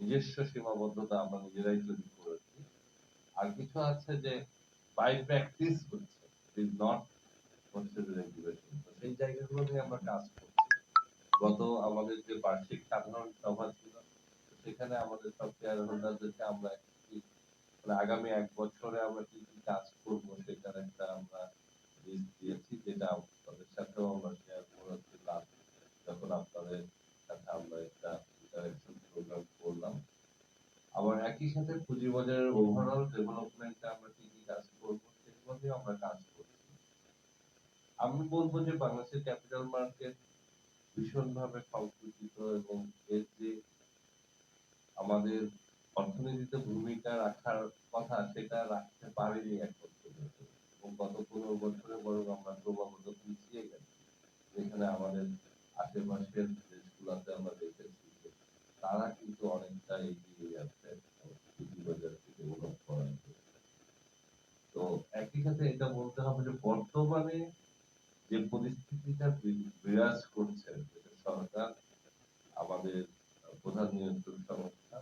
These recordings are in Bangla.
নিজস্ব সীমাবদ্ধতা আমরা নিজেরাই তৈরি করেছি। আর কিছু আছে যে বাই প্র্যাকটিস হচ্ছে, ইট ইজ নট হচ্ছে যে রেগুলেশন। তো সেই জায়গাগুলো নিয়ে আমরা কাজ করছি। গত আমাদের যে বার্ষিক সাধারণ সভা ছিল, সেখানে আমাদের সব শেয়ার হোল্ডারদেরকে আমরা মানে আগামী ১ বছরে আমরা কি কি কাজ করব সেটার একটা আমরা লিস্ট দিয়েছি, যেটা আপনাদের সাথেও আমরা শেয়ার করেছিলাম যখন আপনাদের সাথে আমরা একটা ইন্টারেকশন প্রোগ্রাম করলাম। আবার একই সাথে পুঁজিবাজারের ওভারঅল ডেভেলপমেন্টে আমরা কি কি কাজ করব সেগুলো নিয়ে আমরা কাজ করছি। আমি বলবো যে বাংলাদেশের ক্যাপিটাল মার্কেট ভীষণভাবে সংকুচিত এবং এর যে আমাদের অর্থনীতিতে ভূমিকা রাখার কথা সেটা রাখতে পারেনি এখন পর্যন্ত, এবং গত ১৫ বছরে বরং আমরা ক্রমাগত পিছিয়ে গেছি। যেখানে আমাদের আশেপাশের দেশগুলোতে আমরা দেখেছি যে তারা কিন্তু অনেকটা এগিয়ে যাচ্ছে পুঁজিবাজারকে ডেভেলপ করার জন্য। তো একই সাথে এটা বলতে হবে যে বর্তমানে যে পরিস্থিতিটা বিরাজ করছে, যেটা সরকার, আমাদের প্রধান নিয়ন্ত্রক সংস্থা,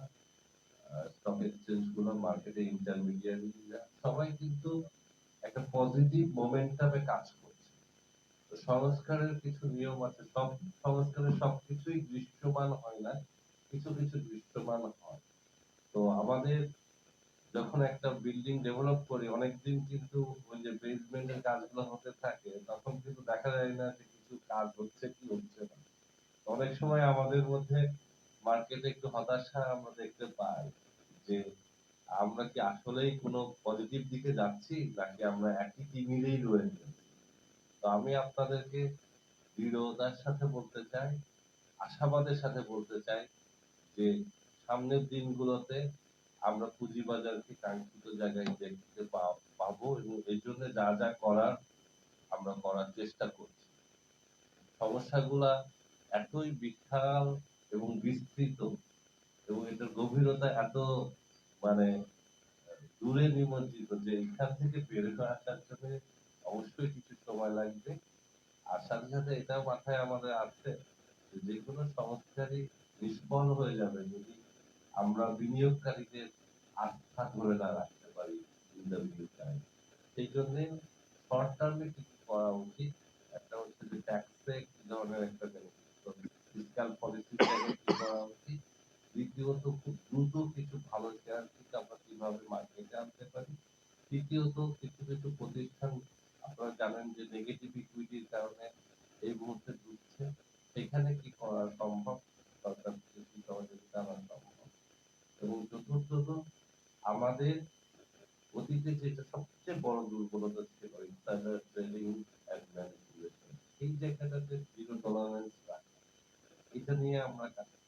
স্টক এক্সচেঞ্জ গুলো, মার্কেটে ইন্টারমিডিয়ারিরা সবাই কিন্তু একটা পজিটিভ মোমেন্টামে কাজ করছে। তো সংস্কারের কিছু নিয়ম আছে, সব সংস্কারের সবকিছুই দৃশ্যমান হয় না, কিছু কিছু দৃশ্যমান হয়। তো আমাদের যখন একটা বিল্ডিং ডেভেলপ করি অনেকদিন কিন্তু ওই যে বেসমেন্টের কাজগুলো হতে থাকে, তখন কিন্তু দেখা যায় না যে কিছু কাজ হচ্ছে কি হচ্ছে না। অনেক সময় আমাদের মধ্যে মার্কেটে একটু হতাশা আমরা দেখতে পাই যে আমরা কি আসলেই কোনো পজিটিভ দিকে যাচ্ছি নাকি আমরা একই তিমিরেই রয়ে গেছি। তো আমি আপনাদেরকে দৃঢ়তার সাথে বলতে চাই, আশাবাদের সাথে বলতে চাই যে সামনের দিনগুলোতে আমরা পুঁজিবাজারকে কাঙ্ক্ষিত জায়গায় দেখতে পাবো, এবং এই জন্য যা যা করার আমরা করার চেষ্টা করছি। সমস্যাগুলা এতই বিশাল এবং বিস্তৃত, এবং এটার গভীরতা এত মানে দূরে নিমজ্জিত যে এখান থেকে বের হয়ে আসার জন্য অবশ্যই কিছু সময় লাগবে। আর সাথে সাথে এটাও মাথায় আমাদের আছে যে যেকোনো সংস্কারই নিষ্ফল হয়ে যাবে যদি আমরা বিনিয়োগকারীদের আস্থা ধরে না রাখতে পারি ইন দ্য মিড টাইম। সেই জন্য শর্ট টার্মে কিছু করা উচিত। একটা হচ্ছে যে ট্যাক্সে কি ধরনের একটা ফিসক্যাল পলিসি কি করা উচিত। দ্বিতীয়ত খুব দ্রুত কিছু ভালো শেয়ার থেকে আমরা কিভাবে মার্কেটে আনতে পারি। তৃতীয়ত কিছু কিছু প্রতিষ্ঠান আপনারা জানেন যে নেগেটিভ ইকুইটির কারণে এই মুহূর্তে ডুবছে, সেখানে কি করা সম্ভব, সরকার থেকে কি সহযোগিতা আনা সম্ভব। এবং চতুর্থত আমাদের অতীতে যেটা সবচেয়ে বড় দুর্বলতা ছিল ইনসাইডার ট্রেডিং এন্ড ম্যানিপুলেশন, এই জায়গাটাতে জিরো টলারেন্স রাখা, এটা নিয়ে আমরা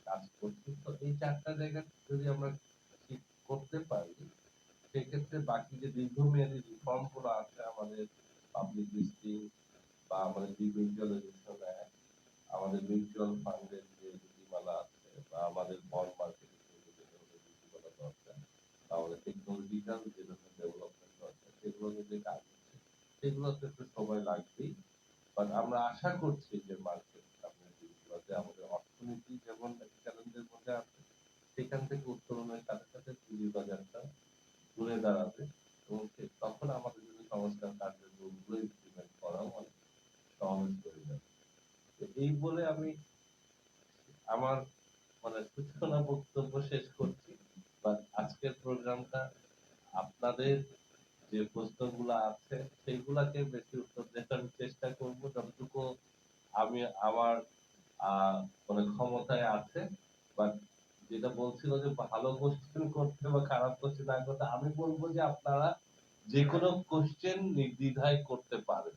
কাজ করছি। তো এই ৪টা জায়গা যদি আমরা ঠিক করতে পারি, সেক্ষেত্রে বাকি যে দীর্ঘমেয়াদী রিফর্ম গুলো আছে, আমাদের পাবলিক লিস্টিং বা আমাদের ডিমিউচুয়ালাইজেশন অ্যাক্ট, আমাদের মিউচুয়াল ফান্ডের যে নীতিমালা আছে, বা আমাদের বন্ড মার্কেটের জন্য যে ধরনের নীতিমালা দরকার, বা আমাদের টেকনোলজিক্যাল যে ধরনের ডেভেলপমেন্ট দরকার, সেগুলো নিয়ে যে কাজ হচ্ছে, সেগুলোতে একটু সময় লাগবেই। বাট আমরা আশা করছি যে মার্কেট সামনের দিনগুলোতে আমাদের অর্থনীতি যেমন একটা চ্যালেঞ্জের মধ্যে আছে, সেখান থেকে উত্তরণের সাথে সাথে পুঁজির বাজারটা ঘুরে দাঁড়াবে, এবং তখন আমাদের জন্য সংস্কার কার্যক্রমগুলো ইমপ্লিমেন্ট করাও অনেক সহজ হয়ে যাবে। তো এই বলে আমি আমার মানে সূচনা বক্তব্য শেষ করছি। বাট আজকের প্রোগ্রামটা আপনাদের যে প্রশ্নগুলো আছে সেইগুলাকে বেশি উত্তর দেওয়ার আমি চেষ্টা করব যতটুকু আমি আমার আহ মানে ক্ষমতায় আছে। বাট যেটা বলছিল যে ভালো কোশ্চেন করতে বা খারাপ কোশ্চেন না করতে, আমি বলবো যে আপনারা যে কোনো কোশ্চেন নির্দ্বিধায় করতে পারেন।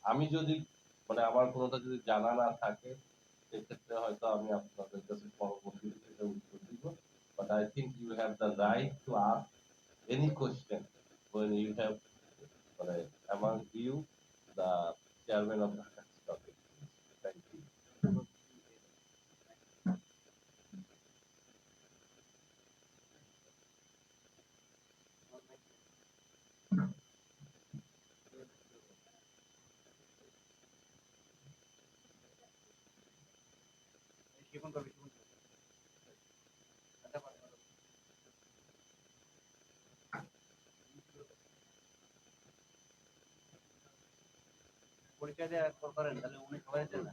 আমি যদি মানে আমার কোনোটা যদি জানা না থাকে, সেক্ষেত্রে হয়তো আমি আপনাদের কাছে পরবর্তীতে সেটা উত্তর দিব। But I think you have the right to ask any question when you have among you the chairman of the stock exchange. Thank you. Shipon কবি শিপন পরীক্ষা দিয়ে করেন তাহলে উনি সবাই দেন না।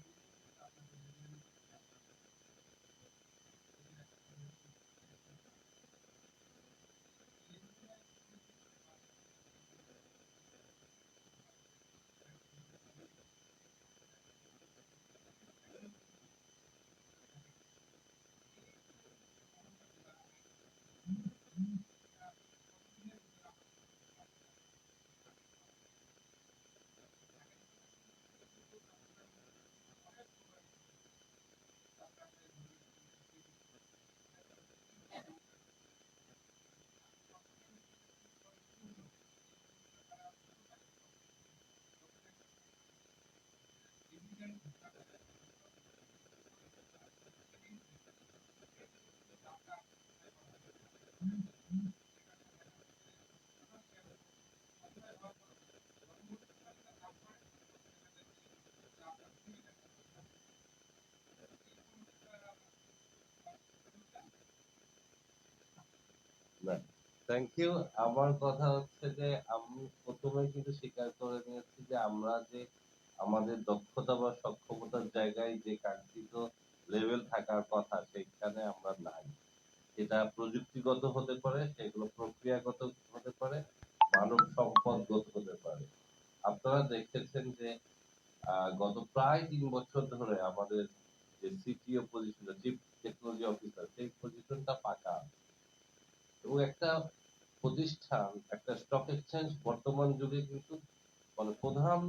না, থ্যাংক ইউ। আমার কথা হচ্ছে যে আমি প্রথমে কিন্তু স্বীকার করে নিয়েছি যে আমরা যে আমাদের দক্ষতা বা সক্ষমতার জায়গায় যে কাঙ্ক্ষিত লেভেল থাকার কথা সেখানে আমরা নাই। এটা প্রযুক্তিগত হতে পারে, সেগুলো প্রক্রিয়াগত হতে পারে, মানব সম্পদগত হতে পারে। আপনারা দেখেছেন যে গত প্রায় ৩ বছর ধরে আমাদের যে CTO position, chief technology officer, সেই পজিশনটা ফাঁকা আছে। এবং একটা প্রতিষ্ঠান, একটা স্টক এক্সচেঞ্জ বর্তমান যুগে কিন্তু মানে প্রধান,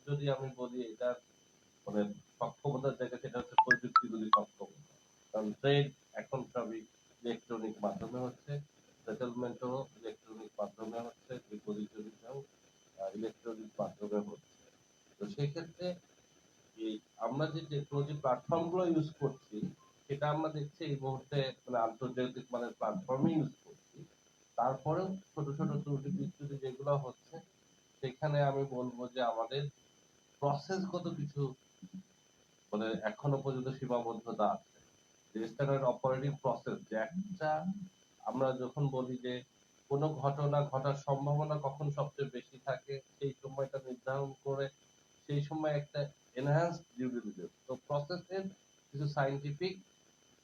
যদি আমি বলি এটা মানে সক্ষমতার জায়গা, সেটা হচ্ছে প্রযুক্তিগত সক্ষমতা। কারণ ট্রেড এখন সবই ইলেকট্রনিক মাধ্যমে হচ্ছে, সেটেলমেন্টও ইলেকট্রনিক মাধ্যমে হচ্ছে, ডিপোজিটরিটাও ইলেকট্রনিক মাধ্যমে হচ্ছে। তো সেক্ষেত্রে এই আমরা যে টেকনোলজি প্ল্যাটফর্ম গুলো ইউজ করছি সেটা আমরা দেখছি এই মুহূর্তে মানে আন্তর্জাতিক মানের প্ল্যাটফর্মই ইউজ করছি। তারপরেও ছোট ছোট ত্রুটি বিচ্যুতি যেগুলো হচ্ছে সেখানে আমি বলবো যে আমাদের প্রসেসগত কিছু মানে এখনো পর্যন্ত সীমাবদ্ধতা আছে। যে স্ট্যান্ডার্ড অপারেটিং প্রসেস, যে একটা আমরা যখন বলি যে কোনো ঘটনা ঘটার সম্ভাবনা কখন সবচেয়ে বেশি থাকে সেই সময়টা নির্ধারণ করে সেই সময় একটা এনহ্যান্সড ডিউ ডিলিজেন্স, তো প্রসেসের কিছু সায়েন্টিফিক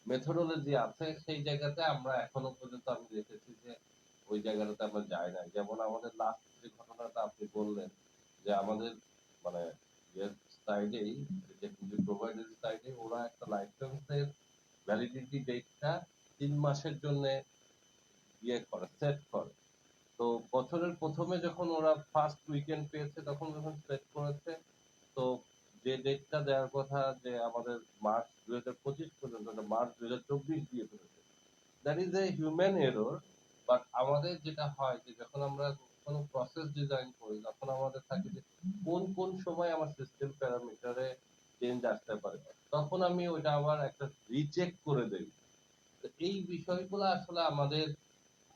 মেথোডোলজি আছে সেই জায়গাতে আমরা এখনো পর্যন্ত আমি দেখেছি যে ওই জায়গাটাতে আমরা যাই না। যেমন আমাদের লাস্ট যে ঘটনাটা আপনি বললেন যে আমাদের মানে ইয়ের সাইডেই, টেকনোলজি প্রোভাইডার সাইডে ওরা একটা লাইসেন্সের ভ্যালিডিটি ডেটটা ৩ মাসের জন্য ইয়ে করে, সেট করে। তো বছরের প্রথমে যখন ওরা ফার্স্ট উইকেন্ড পেয়েছে তখন যখন সেট করেছে, তো যে ডেটটা দেওয়ার কথা যে আমাদের মার্চ ২০২৫ পর্যন্ত, মার্চ ২০২৪ দিয়ে ফেলেছে। That is a human error. But আমাদের যেটা হয় যে যখন আমরা কোনো প্রসেস ডিজাইন করি তখন আমাদের থাকে যে কোন কোন সময় আমার সিস্টেম প্যারামিটারে চেঞ্জ আসতে পারে, তখন আমি ওটা আবার একটা রিচেক করে দেই। তো এই বিষয়গুলো আসলে আমাদের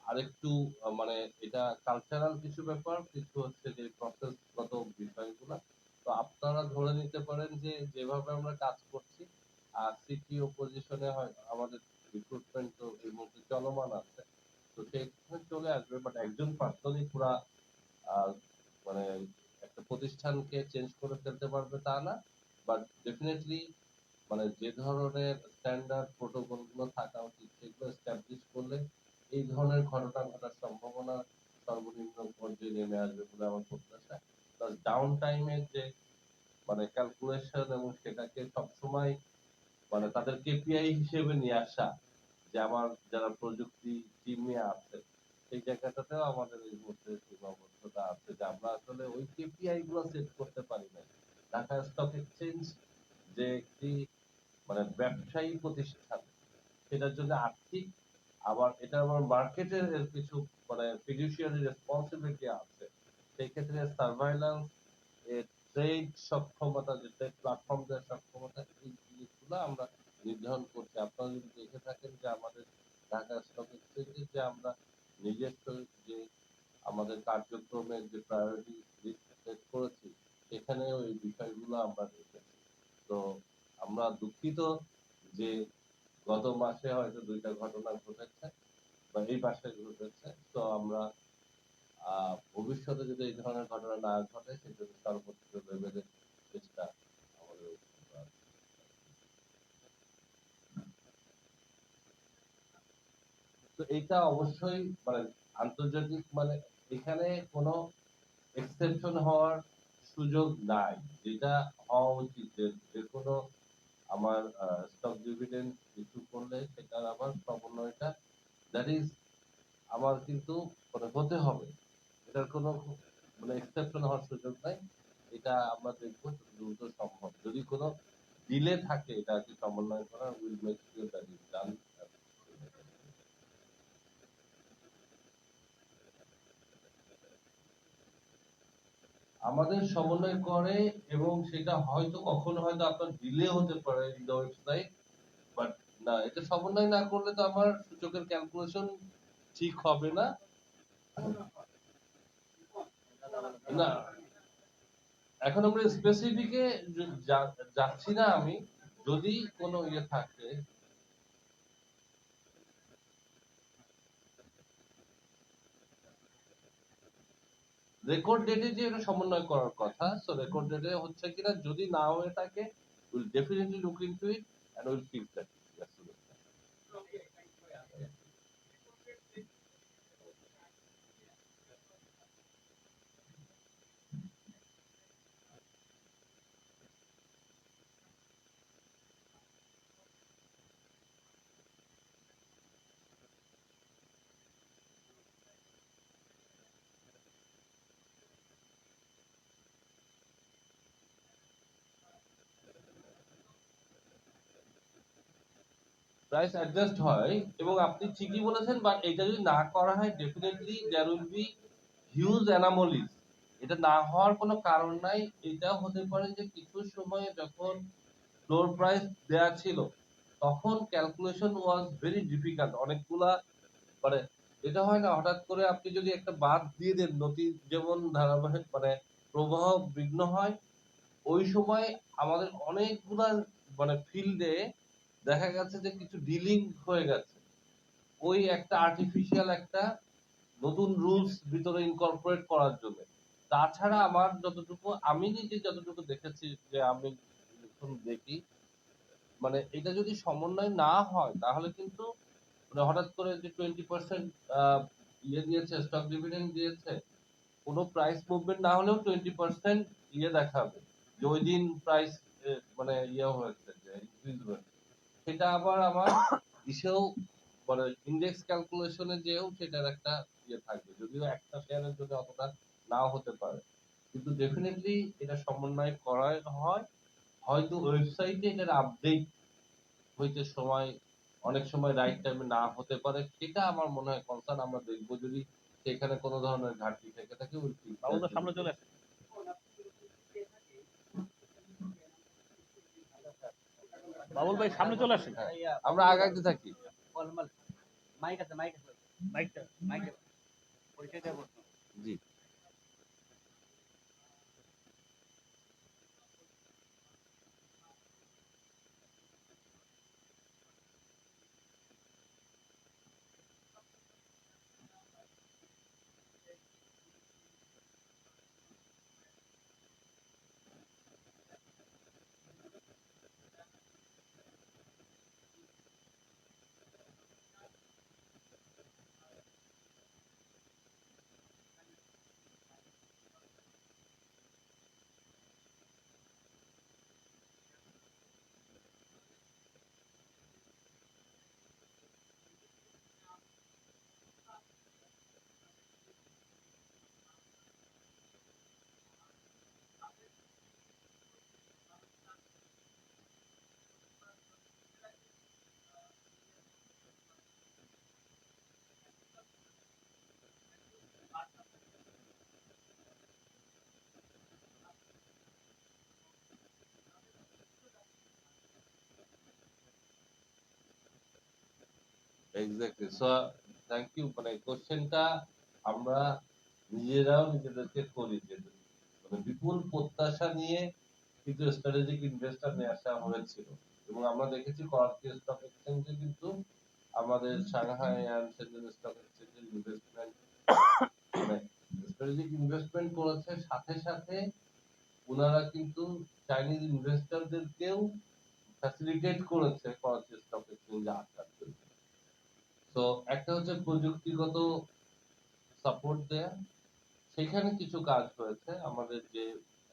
আরেকটু মানে এটা কালচারাল কিছু ব্যাপার, কিছু হচ্ছে যে প্রসেসগত বিষয়গুলো। তো আপনারা ধরে নিতে পারেন যে যেভাবে আমরা কাজ করছি আর সিটিও পজিশনে হয় আমাদের রিক্রুটমেন্ট তো এই মুহূর্তে চলমান আছে, তো সেখানে চলে আসবে। বাট একজন পার্সনই পুরা আহ, মানে একটা প্রতিষ্ঠানকে চেঞ্জ করে ফেলতে পারবে তা না। বাট ডেফিনেটলি মানে যে ধরনের স্ট্যান্ডার্ড প্রোটোকল গুলো থাকা উচিত সেগুলো এস্টাবলিশ করলে এই ধরনের ঘটনা ঘটার সম্ভাবনা সর্বনিম্ন পর্যায়ে নেমে আসবে বলে আমার প্রত্যাশা। প্লাস ডাউন টাইমের যে মানে ক্যালকুলেশন এবং সেটাকে সবসময় মানে তাদের কেপিআই হিসেবে নিয়ে আসা, যে আমার যারা প্রযুক্তি টিমে আছে সেই জায়গাটাতেও আমাদের এই মুহূর্তে সীমাবদ্ধতা আছে যে আমরা আসলে ওই কেপিআই গুলো সেট করতে পারি না। ঢাকা স্টক এক্সচেঞ্জ যে একটি মানে ব্যবসায়ী প্রতিষ্ঠান, সেটার জন্য আর্থিক আবার এটা আবার মার্কেটের কিছু মানে ফিডুশিয়ারি রেসপন্সিবিলিটি আছে। সেই ক্ষেত্রে সার্ভাইলেন্স, ট্রেড সক্ষমতা, যে ট্রেড প্ল্যাটফর্ম দেওয়ার সক্ষমতা, এই জিনিসগুলো আমরা নির্ধারণ করছি। আপনারা যদি দেখে থাকেন যে আমাদের ঢাকা স্টক এক্সচেঞ্জে যে আমরা নিজস্ব যে আমাদের কার্যক্রমের যে প্রায়োরিটি লিস্ট সেট করেছি সেখানেও এই বিষয়গুলো আমরা রেখেছি। তো আমরা দুঃখিত যে গত মাসে হয়তো ২টা ঘটনা ঘটেছে বা এই মাসে ঘটেছে। তো আমরা ভবিষ্যতে যদি এই ধরনের ঘটনা না ঘটে সেজন্য সর্বোচ্চ লেভেলে চেষ্টা আমাদের করা। তো এটা অবশ্যই মানে আন্তর্জাতিক মানে এখানে কোনো এক্সেপশন হওয়ার সুযোগ নাই, যেটা হওয়া উচিত যে কোনো আমার স্টক ডিভিডেন্ড ইস্যু করলে সেটার আবার সমন্বয়টা দ্যাট ইজ আমার কিন্তু মানে হতে হবে, এটার কোনো মানে এক্সেপশন হওয়ার সুযোগ নাই। এটা আমরা দেখবো দ্রুত সম্ভব, যদি কোনো ডিলে থাকে এটাকে সমন্বয় করা will make sure that is done. আমাদের সমন্বয় করে এবং সেটা হয়তো কখনো হয়তো আপনার ডিলে হতে পারে ইন দ্য ওয়েবসাইট, বাট না, এটা সমন্বয় না করলে তো আমার সূচকের ক্যালকুলেশন ঠিক হবে না। না, এখন আমরা স্পেসিফিকে যাচ্ছি না আমি, যদি কোনো ইয়ে থাকে রেকর্ড ডেটে যে এটা সমন্বয় করার কথা, সো রেকর্ড ডেটে হচ্ছে কিনা, যদি না হয়ে থাকে will definitely look into it and will fix that. Price adjust হয় এবং আপনি ঠিকই বলেছেন, বাট এটা যদি না করা হয় definitely there will be huge anomalies. এটা না হওয়ার কোনো কারণ নাই। এটাও হতে পারে যে কিছু সময় যখন ফ্লোর প্রাইস দেয়া ছিল তখন ক্যালকুলেশন ওয়াজ ভেরি ডিফিকাল্ট, অনেকগুলা মানে এটা হয় না হঠাৎ করে আপনি যদি একটা বাদ দিয়ে দেন, নদী যেমন ধারাবাহিক মানে প্রবাহ বিঘ্ন হয়, ওই সময় আমাদের অনেকগুলা মানে ফিল্ডে দেখা গেছে যে কিছু ডিলিং হয়ে গেছে, ওই একটা আর্টিফিশিয়াল একটা নতুন রুলস ভিতরে ইনকর্পোরেট করার জন্য। তাছাড়া আমার যতটুকু আমি নিজে যতটুকু দেখেছি, যে আমি যখন দেখি মানে এটা যদি সমন্বয় না হয় তাহলে কিন্তু মানে হঠাৎ করে যে 20% ইয়ে দিয়েছে, স্টক ডিভিডেন্ড দিয়েছে, কোনো প্রাইস মুভমেন্ট না হলেও 20% ইয়ে দেখাবে যে ওই দিন প্রাইস মানে ইয়ে হয়েছে, যে ইনক্রিজ হয়েছে। সেটা আবার আমার ইসেও মানে ইন্ডেক্স ক্যালকুলেশনে যেও সেটার একটা ইয়ে থাকবে, যদিও একটা শেয়ারের জন্য অতটা নাও হতে পারে, কিন্তু ডেফিনেটলি এটা সমন্বয় করা হয়। হয়তো ওয়েবসাইটে এটার আপডেট হইতে সময় অনেক সময় রাইট টাইমে না হতে পারে, সেটা আমার মনে হয় কনসার্ন। আমরা দেখবো যদি সেখানে কোনো ধরনের ঘাটতি থেকে থাকে উইল ফিক্স বাবুল দা সামনে চলে আসে। বাবুল ভাই সামনে চলে আসে। আমরা আগাইতে থাকি। মাইক আছে, মাইক আছে, মাইকটা মাইক পরিচয় দেবো। জি, এক্স্যাক্টলি। So thank you. মানে কোশ্চেনটা আমরা নিজেরাও নিজেদেরকে করি যে মানে বিপুল প্রত্যাশা নিয়ে কিন্তু স্ট্র্যাটেজিক ইনভেস্টর নিয়ে আসা হয়েছিল, এবং আমরা দেখেছি করাচি স্টক এক্সচেঞ্জে কিন্তু আমাদের সাংহাই অ্যান্ড সেন্ট্রাল স্টক এক্সচেঞ্জের ইনভেস্টমেন্ট মানে স্ট্র্যাটেজিক ইনভেস্টমেন্ট করেছে, সাথে সাথে ওনারা কিন্তু চাইনিজ ইনভেস্টরদেরকেও ফ্যাসিলিটেট করেছে করাচি স্টক এক্সচেঞ্জে আসার জন্য। তো একটা হচ্ছে প্রযুক্তিগত সাপোর্ট দেয়া, সেখানে কিছু কাজ হয়েছে। আমাদের যে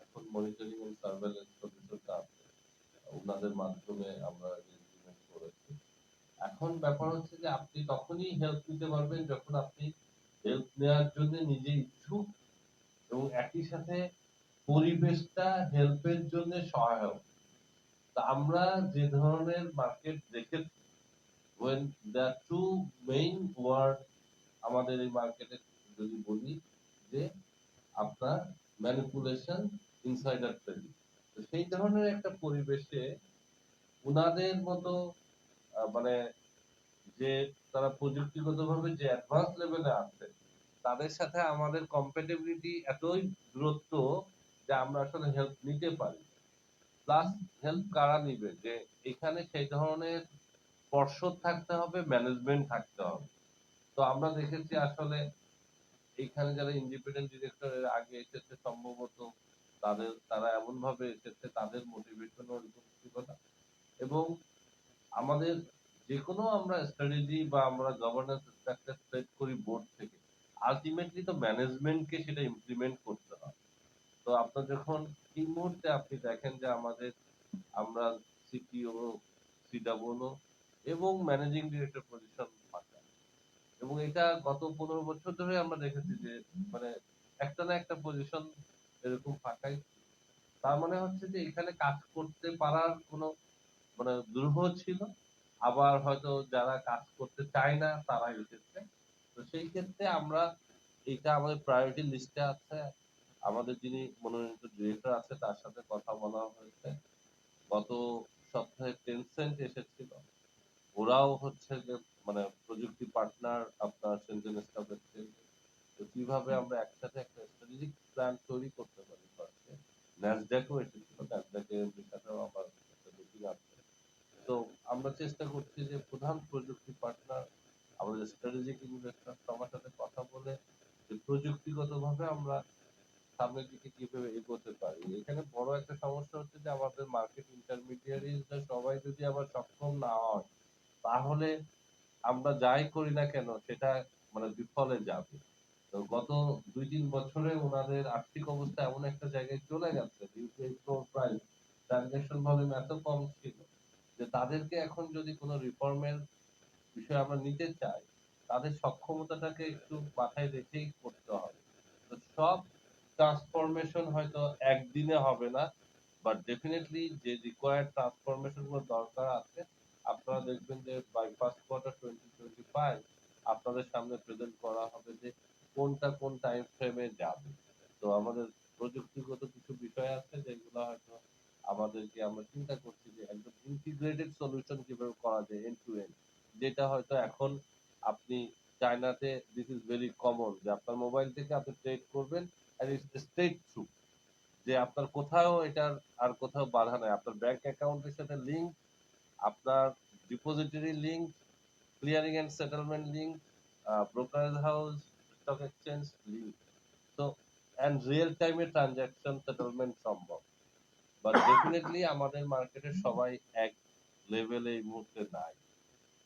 এখন মনিটরিং এন্ড সার্ভেলেন্স প্রসেসরটা আছে ওনাদের মাধ্যমে আমরা ইমপ্লিমেন্ট করেছি। এখন ব্যাপার হচ্ছে যে আপনি তখনই হেল্প নিতে পারবেন যখন আপনি হেল্প নেওয়ার জন্য নিজে ইচ্ছুক এবং একই সাথে পরিবেশটা হেল্পের জন্য সহায়ক। তা আমরা যে ধরনের মার্কেট দেখেছি, when the two main word আমাদের এই মার্কেটে যদি বলি যে আপনার ম্যানিপুলেশন, ইনসাইডার ট্রেডিং, তো সেই ধরনের একটা পরিবেশে উনাদের মতো মানে যে তারা প্রযুক্তিগতভাবে যে অ্যাডভান্স লেভেলে আছে তাদের সাথে আমাদের কম্প্যাটিবিলিটি এতই দূরত্ব যে আমরা আসলে হেল্প নিতে পারি। প্লাস হেল্প কারা নিবে, যে এখানে সেই ধরনের পর্ষদ থাকতে হবে, ম্যানেজমেন্ট থাকতে হবে। তো আমরা দেখেছি আসলে এইখানে যারা ইন্ডিপেন্ডেন্ট ডিরেক্টর এর আগে এসেছে সম্ভবত তারা এমন ভাবে এসেছে, তাদের মোটিভেশন ওরকম ছিল না। এবং আমাদের যে কোনো আমরা স্ট্র্যাটেজি বা আমরা গভর্নেন্স স্ট্রাকচার সেট করি বোর্ড থেকে, আলটিমেটলি তো ম্যানেজমেন্টকে সেটা ইমপ্লিমেন্ট করতে হয়। তো আপনার যখন এই মুহূর্তে আপনি দেখেন যে আমরা সিটিও, সিডাবলও এবং ম্যানেজিং ডিরেক্টর পজিশন ফাঁকা, এবং এটা গত 15 বছর ধরে আমরা দেখেছি যে মানে একটা না একটা পজিশন এরকম ফাঁকাই। তার মানে হচ্ছে যে এখানে কাজ করতে পারার কোনো দুরূহ ছিল, আবার হয়তো যারা কাজ করতে চায় না তারা এসেছে। তো সেই ক্ষেত্রে আমরা এটা আমাদের প্রায়োরিটি লিস্টে আছে। আমাদের যিনি মনোনীত ডিরেক্টর আছে তার সাথে কথা বলা হয়েছে। গত সপ্তাহে টেনসেন্ট এসেছিল, ওরাও হচ্ছে যে প্রযুক্তি পার্টনার আপনার সেনজেন স্টক এক্সচেঞ্জ। তো কিভাবে আমরা একসাথে একটা স্ট্র্যাটেজিক প্ল্যান তৈরি করতে পারি ফার্স্টে। ন্যাসডাকও এসেছিল, ন্যাসডাকের সাথেও আমার একটা মিটিং আছে। তো আমরা চেষ্টা করছি যে প্রধান প্রযুক্তি পার্টনার আমাদের স্ট্র্যাটেজিক ইনভেস্টর সবার সাথে কথা বলে যে প্রযুক্তিগতভাবে আমরা সামনের দিকে কিভাবে এগোতে পারি। এখানে বড় একটা সমস্যা হচ্ছে যে আমাদের মার্কেট ইন্টারমিডিয়ারিরা সবাই যদি আবার সক্ষম না হয়, তাহলে আমরা যাই করি না কেন সেটা বিফলে যাবে। তো গত 2-3 বছরে ওনাদের আর্থিক অবস্থা এমন একটা জায়গায় চলে গেছে, UPI floor price, transaction volume এত কম ছিল যে তাদেরকে এখন যদি কোনো রিফর্মের বিষয় আমরা নিতে চাই, তাদের সক্ষমতাটাকে একটু মাথায় রেখেই করতে হবে। তো সব ট্রান্সফরমেশন হয়তো একদিনে হবে না, বাট ডেফিনেটলি যে রিকোয়ার্ড ট্রান্সফরমেশন গুলো দরকার আছে, আপনারা দেখবেন যে বাই ফার্স্ট কোয়ার্টার 2025 আপনাদের সামনে প্রেজেন্ট করা হবে যে কোনটা কোন টাইম ফ্রেমে যাবে। তো আমাদের প্রযুক্তিগত কিছু বিষয় আছে যেগুলো হয়তো আমাদেরকে, আমরা চিন্তা করছি যে একদম ইন্টিগ্রেটেড সলিউশন কিভাবে করা যায় এন্ড টু এন্ড, যেটা হয়তো এখন আপনি চায়নাতে দিস ইজ ভেরি কমন যে আপনার মোবাইল থেকে আপনি ট্রেড করবেন এন্ড ইটস স্ট্রেট থ্রু, যে আপনার কোথাও এটার আর কোথাও বাধা নাই, আপনার ব্যাংক অ্যাকাউন্টের সাথে লিংক, আপনার depository link, clearing and settlement link, brokerage house, stock exchange link. তো এন্ড রিয়েল টাইমে ট্রানজাকশন সেটেলমেন্ট সম্ভব। বাট ডেফিনেটলি আমাদের মার্কেটের সবাই এক লেভেলে এই মুহূর্তে নাই।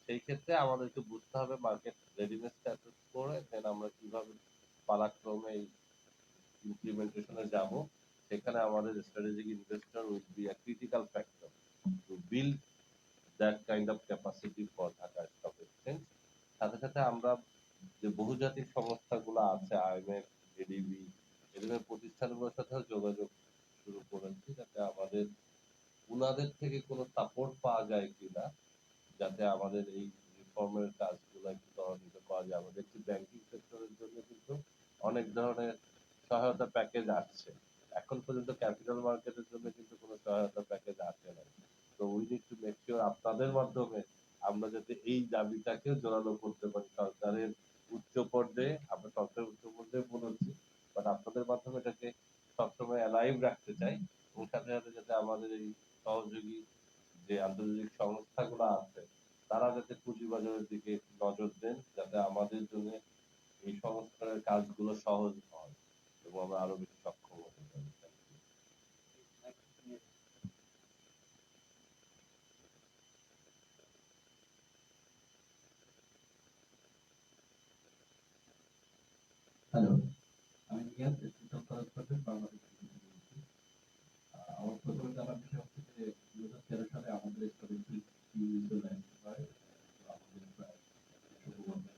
সেই ক্ষেত্রে আমাদেরকে বুঝতে হবে মার্কেট রেডিনেসটা অ্যাসেস করে দেন আমরা কিভাবে পালাক্রমে এই ইমপ্লিমেন্টেশনে যাব। সেখানে আমাদের strategic investor will be a critical factor to build that kind of capacity for Dhaka stock exchange. সাথে সাথে আমরা যে বহুজাতিক সংস্থাগুলো আছে, আইএমএফ, এডিবি, এই ধরনের প্রতিষ্ঠানগুলোর সাথেও যোগাযোগ শুরু করেছি, যাতে আমাদের উনাদের থেকে কোনো সাপোর্ট পাওয়া যায় কিনা, যাতে আমাদের এই রিফর্মের কাজগুলো একটু ত্বরান্বিত করা যায়। আমাদের একটি ব্যাংকিং সেক্টরের জন্য কিন্তু অনেক ধরনের সহায়তা প্যাকেজ আসছে, এখন পর্যন্ত ক্যাপিটাল মার্কেটের জন্য কিন্তু কোনো সহায়তা প্যাকেজ আসে না। তো we need two make sure আপনাদের মাধ্যমে আমরা যাতে এই দাবিটাকেও জোরালো করতে পারি সরকারের উচ্চ পর্যায়ে। আমরা সরকারের উচ্চ পর্যায়ে বলেছি, বাট আপনাদের মাধ্যমে এটাকে সবসময় অ্যালাইভ রাখতে চাই, এবং সাথে সাথে যাতে আমাদের এই সহযোগী যে আন্তর্জাতিক সংস্থাগুলো আছে তারা যাতে পুঁজিবাজারের দিকে নজর দেন, যাতে আমাদের জন্য এই সংস্কারের কাজগুলো সহজ হয় এবং আমরা আরো বেশি সক্ষম হতে পারি। হ্যালো, আমি নিয়াজ স্টেশন করেসপন্ডেন্ট বাংলাদেশ থেকে বলছি। আমার প্রথমে জানার বিষয় হচ্ছে যে 2013 সালে আমাদের স্টুডেন্ট নিউজিল্যান্ড হয়। তো আমাদের প্রায় 100 বছর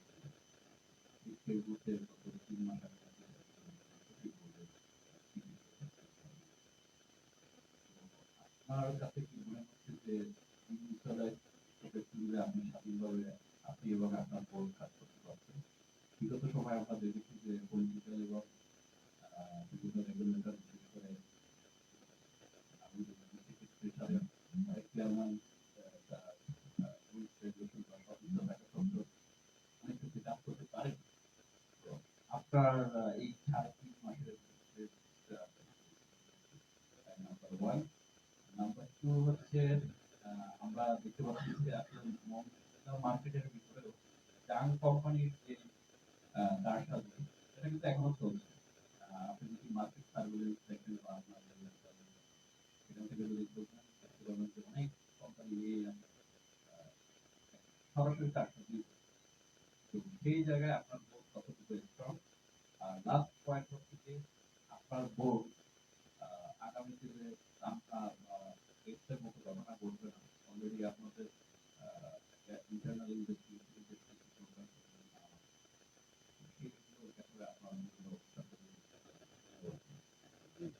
এই ফেসবুকে গত 3 মাস আগে আপনার কাছে কি মনে হচ্ছে যে নিউজিল্যান্ড প্রজেক্টগুলো আপনি স্বাধীনভাবে আপনি এবং আপনার বোর্ড কাজ করতে পারছেন? বিগত সময় আমরা দেখেছি যে পলিটিক্যাল এবং বিভিন্ন রেগুলেটর বিশেষ করে আমি যদি প্রেসারে চেয়ারম্যান রুলস রেগুলেশন বা সবকিছু থাকা সত্ত্বেও অনেক কিছু কাজ করতে পারে। তো আপনার এই 3.5 মাসের নাম্বার ওয়ান। নাম্বার টু হচ্ছে আমরা দেখতে পাচ্ছি যে আসলে মার্কেটের ভিতরে জাং কোম্পানির যে কারসাজি এটা কিন্তু এখনো চলছে। আপনি যদি মার্কেট সার্ভেলেন্স দেখেন বা আপনার সেখান থেকে যদি দেখতে পাবেন যে অনেক কোম্পানি সরাসরি কারসাজি। তো সেই জায়গায় আপনার বোর্ড কতটুকু স্ট্রং? আর লাস্ট পয়েন্ট হচ্ছে যে আপনার বোর্ড আগামী দিনে আপনার এক্সের মতো ঘটনা ঘটবে না। অলরেডি আপনাদের ইন্টারনাল ইনভেস্টিগেশন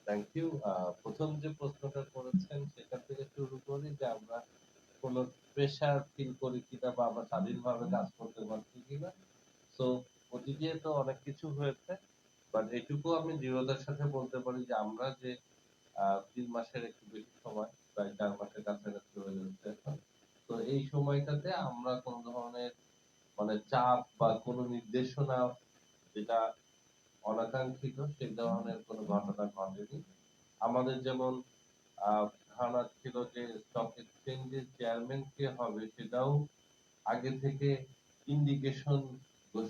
থ্যাংক ইউ। প্রথম যে প্রশ্নটা করেছেন সেখান থেকে শুরু করি যে আমরা কোনো প্রেশার ফিল করি কিনা বা আমরা স্বাধীনভাবে কাজ করতে পারছি কিনা। তো ওদিকে তো অনেক কিছু হয়েছে, বাট এটুকু আমি দৃঢ়তার সাথে বলতে পারি যে আমরা যে 3 মাসের একটু বেশি সময়, প্রায় 4 মাসের কাছাকাছি হয়ে যাচ্ছে এখন। তো এই সময়টাতে আমরা কোন ধরনের মানে চাপ বা কোনো নির্দেশনা যেটা অনাকাঙ্ক্ষিত সেই ধরনের কোনো ঘটনা ঘটেনি। আমাদের যেমন ধারণা ছিল যে স্টক এক্সচেঞ্জের চেয়ারম্যান কে হবে সেটাও আগে থেকে ইন্ডিকেশন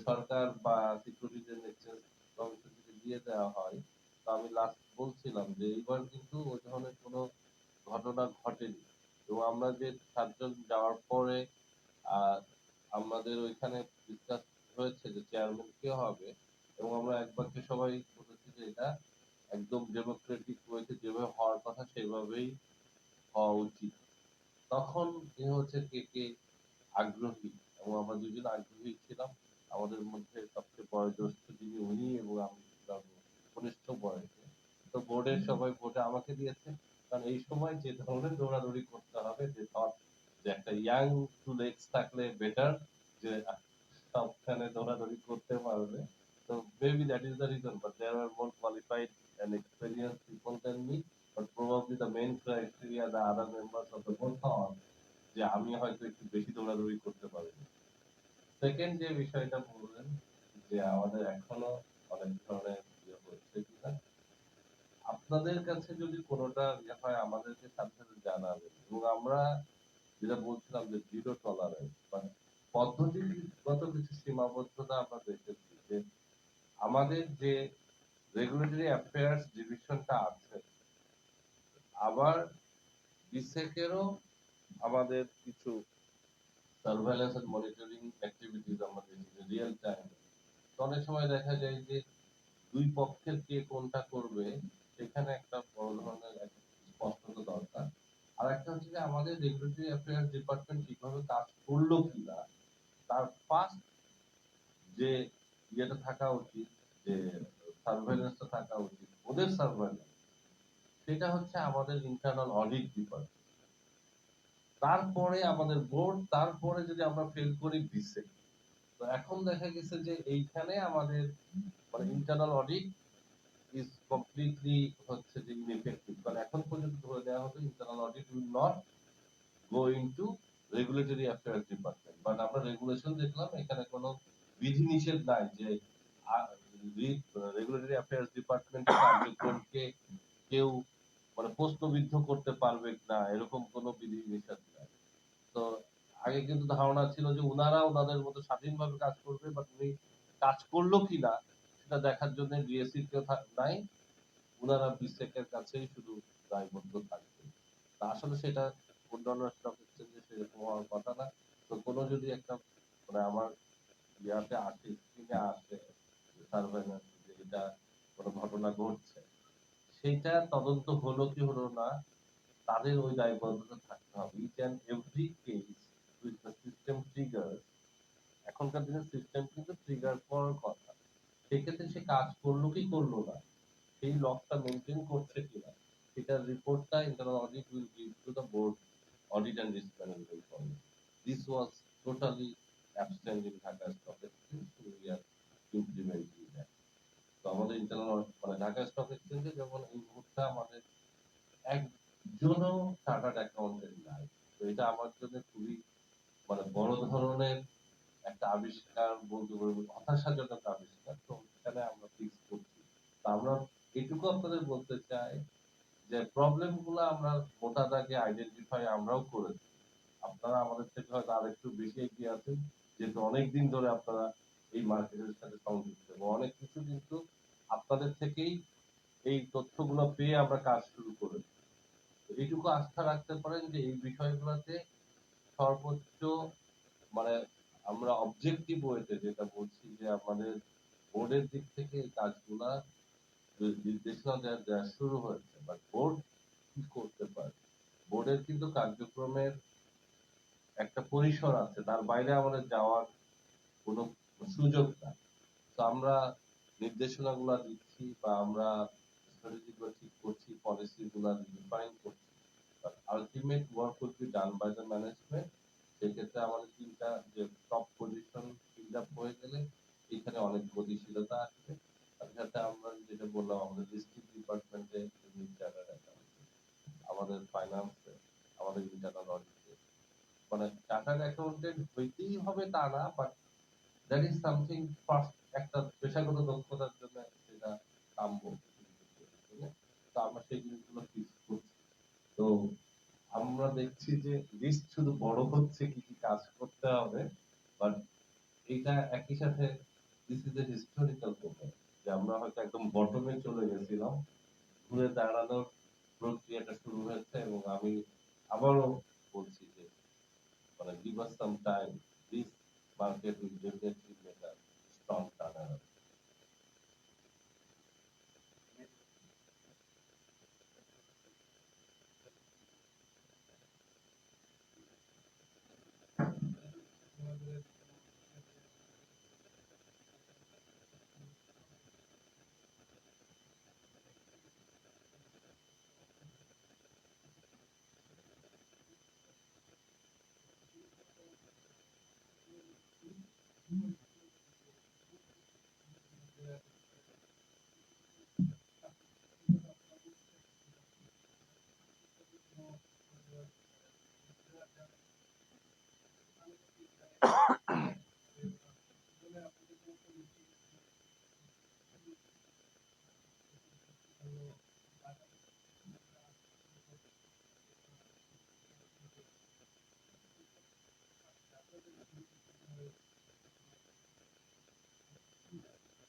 সরকার বা সিকিউরিটিজ এন্ড এক্সচেঞ্জ কমিশন থেকে দিয়ে দেওয়া হয়। তো আমি লাস্ট বলছিলাম যে এইবার কিন্তু ওই ধরনের কোনো ঘটনা ঘটেনি। এবং আমরা যে 7 জন যাওয়ার পরে আহ আমাদের ওইখানে ডিসকাস হয়েছে যে চেয়ারম্যান কে হবে, এবং আমরা এক বাক্যে সবাই বলেছি যে এটা একদম ডেমোক্রেটিক ওয়েতে যেভাবে হওয়ার কথা সেভাবেই হওয়া উচিত। তখন হচ্ছে কে কে আগ্রহী, এবং আমরা দুজন আগ্রহী ছিলাম। আমাদের মধ্যে সবচেয়ে বয়োজ্যেষ্ঠ যিনি উনি, এবং আমি ছিলাম কনিষ্ঠ বয়সে। তো বোর্ডের সবাই ভোটে আমাকে দিয়েছে, কারণ এই সময় যে ধরনের দৌড়াদৌড়ি করতে হবে যে thought যে একটা ইয়াং টু লেগস থাকলে বেটার, যে সবখানে দৌড়াদৌড়ি করতে পারবে। তো maybe that is the reason, but there are more qualified and experienced people than me, but probably the main criteria the other members of the board thought যে আমি হয়তো একটু বেশি দৌড়াদৌড়ি করতে পারি। সেকেন্ড যে বিষয়টা বললেন যে আমাদের এখনো অনেক ধরনের হচ্ছে কিনা, আপনাদের কাছে যদি কোনোটা হয় আমাদেরকে সাথে সাথে জানাবেন। এবং আমরা যেটা বলছিলাম যে জিরো টলারেন্স বা পদ্ধতিগত কিছু সীমাবদ্ধতা আমরা দেখেছি যে আমাদের যে রেগুলেটরি অ্যাফেয়ার্স ডিভিশনটা আছে, আবার বিসেকেরও আমাদের কিছু সার্ভেইলেন্স এন্ড মনিটরিং অ্যাক্টিভিটিস আমরা দেখি রিয়েল টাইম। অনেক সময় দেখা যায় যে দুই পক্ষের কে কোনটা করবে সেখানে একটা বড় ধরনের একটা স্পষ্টতা দরকার। আর একটা হচ্ছে যে আমাদের রেগুলেটরি অ্যাফেয়ার্স ডিপার্টমেন্ট ঠিকভাবে কাজ করলো কিনা তার ফার্স্ট যে ইয়েটা থাকা উচিত, যে সার্ভেইলেন্সটা থাকা উচিত, ওদের সার্ভেইলেন্স, সেটা হচ্ছে আমাদের ইন্টারনাল অডিট ডিপার্টমেন্ট। তারপরে আমাদের বোর্ড, তারপরে যদি আমরা ফেল করি দিছে। তো এখন দেখা গেছে যে এইখানে আমাদের মানে ইন্টারনাল অডিট ইজ কমপ্লিটলি হচ্ছে যে ইনএফেক্টিভ, কারণ এখন পর্যন্ত ধরে দেওয়া হতো internal audit will not go into regulatory affairs department, but আমরা রেগুলেশন দেখলাম এখানে কোনো বিধিনিষেধ নাই যে রেগুলেটরি অ্যাফেয়ার্স ডিপার্টমেন্টের কার্যক্রমকে কেউ মানে প্রশ্নবিদ্ধ করতে পারবে না, এরকম কোনো বিধিনিষেধ নাই। তো আগে কিন্তু ধারণা ছিল যে উনারা ওনাদের মতো স্বাধীনভাবে কাজ করবে, বাট উনি কাজ করলো কিনা সেটা দেখার জন্য ডিএসসি কেউ নাই, উনারা বিসেকের কাছেই শুধু দায়বদ্ধ থাকবে। তা আসলে সেটা অন্যান্য স্টক এক্সচেঞ্জে সেরকম হওয়ার কথা না। তো কোনো যদি একটা মানে আমার ইয়াতে আসে, স্ক্রিনে আসে সার্ভেইলেন্স যে দুইটা কোনো ঘটনা ঘটছে, সেইটা তদন্ত হলো কি হলো না তাদের ওই দায়বদ্ধতা থাকতে হবে। Each and every case with the system trigger, এখনকার দিনে সিস্টেম কিন্তু ট্রিগার করার কথা, সেক্ষেত্রে সে কাজ করলো কি করলো না, সেই লকটা মেনটেন করছে কিনা, সেটার রিপোর্টটা internal audit will give to the board audit and risk management committee. This was totally absent in Dhaka stock exchange, we are implementing that. তো আমাদের ইন্টারনাল মানে ঢাকা স্টক এক্সচেঞ্জে যেমন এই মুহূর্তে আমাদের একজনও চার্টার্ড অ্যাকাউন্টেন্ট নাই। তো এটা আমার জন্য খুবই মানে বড় ধরনের একটা আবিষ্কার বলতে পারবো, হতাশাজনক আবিষ্কার। তো এখানে আমরা ফিক্স করছি। তো আমরা এটুকু আপনাদের বলতে চাই যে প্রবলেম গুলো আমরা মোটা দাগে আইডেন্টিফাই আমরাও করেছি। আপনারা আমাদের থেকে হয়তো আরেকটু বেশি এগিয়ে আছেন, যেহেতু অনেকদিন ধরে আপনারা এই মার্কেটের সাথে সংযুক্ত, এবং অনেক কিছু কিন্তু আপনাদের থেকেই এই তথ্যগুলো পেয়ে আমরা কাজ শুরু করেছি। তো এইটুকু আস্থা রাখতে পারেন যে এই বিষয়গুলোতে সর্বোচ্চ মানে আমরা অবজেক্টিভ ওয়েতে যেটা বলছি যে আমাদের বোর্ডের দিক থেকে এই কাজগুলা নির্দেশনা দেওয়া শুরু হয়েছে, বাট বোর্ড কি করতে পারে, বোর্ডের কিন্তু কার্যক্রমের একটা পরিসর আছে, তার বাইরে আমাদের যাওয়ার কোনো সুযোগ নাই। তো আমরা নির্দেশনাগুলো দিচ্ছি বা আমরা স্ট্র্যাটেজি গুলো ঠিক করছি, পলিসি গুলা ডিফাইন করছি, but ultimate work will be done by the management. সেক্ষেত্রে আমাদের তিনটা যে টপ পজিশন ফিল আপ হয়ে গেলে এখানে অনেক গতিশীলতা আসবে। সাথে সাথে আমরা যেটা বললাম আমাদের ডিস্ট্রিক্ট ডিপার্টমেন্টে, আমাদের ফাইন্যান্সে, আমাদের ইন্টারনাল অডিটে, মানে চার্টার্ড অ্যাকাউন্টেন্ট হইতেই হবে তা না, but that is something first, একটা পেশাগত দক্ষতার জন্য সেটা কাম্য। তো আমরা সেই জিনিসগুলো ফিক্স করছি। তো আমরা দেখছি যে লিস্ট শুধু বড় হচ্ছে, কি কি কাজ করতে হবে, বাট এটা একই সাথে this is a historical problem, যে আমরা হয়তো একদম বটমে চলে গেছিলাম, ঘুরে দাঁড়ানোর প্রক্রিয়াটা শুরু হয়েছে। এবং আমি আবারও বলছি যে মানে give us some time, this market will definitely make a strong turnaround.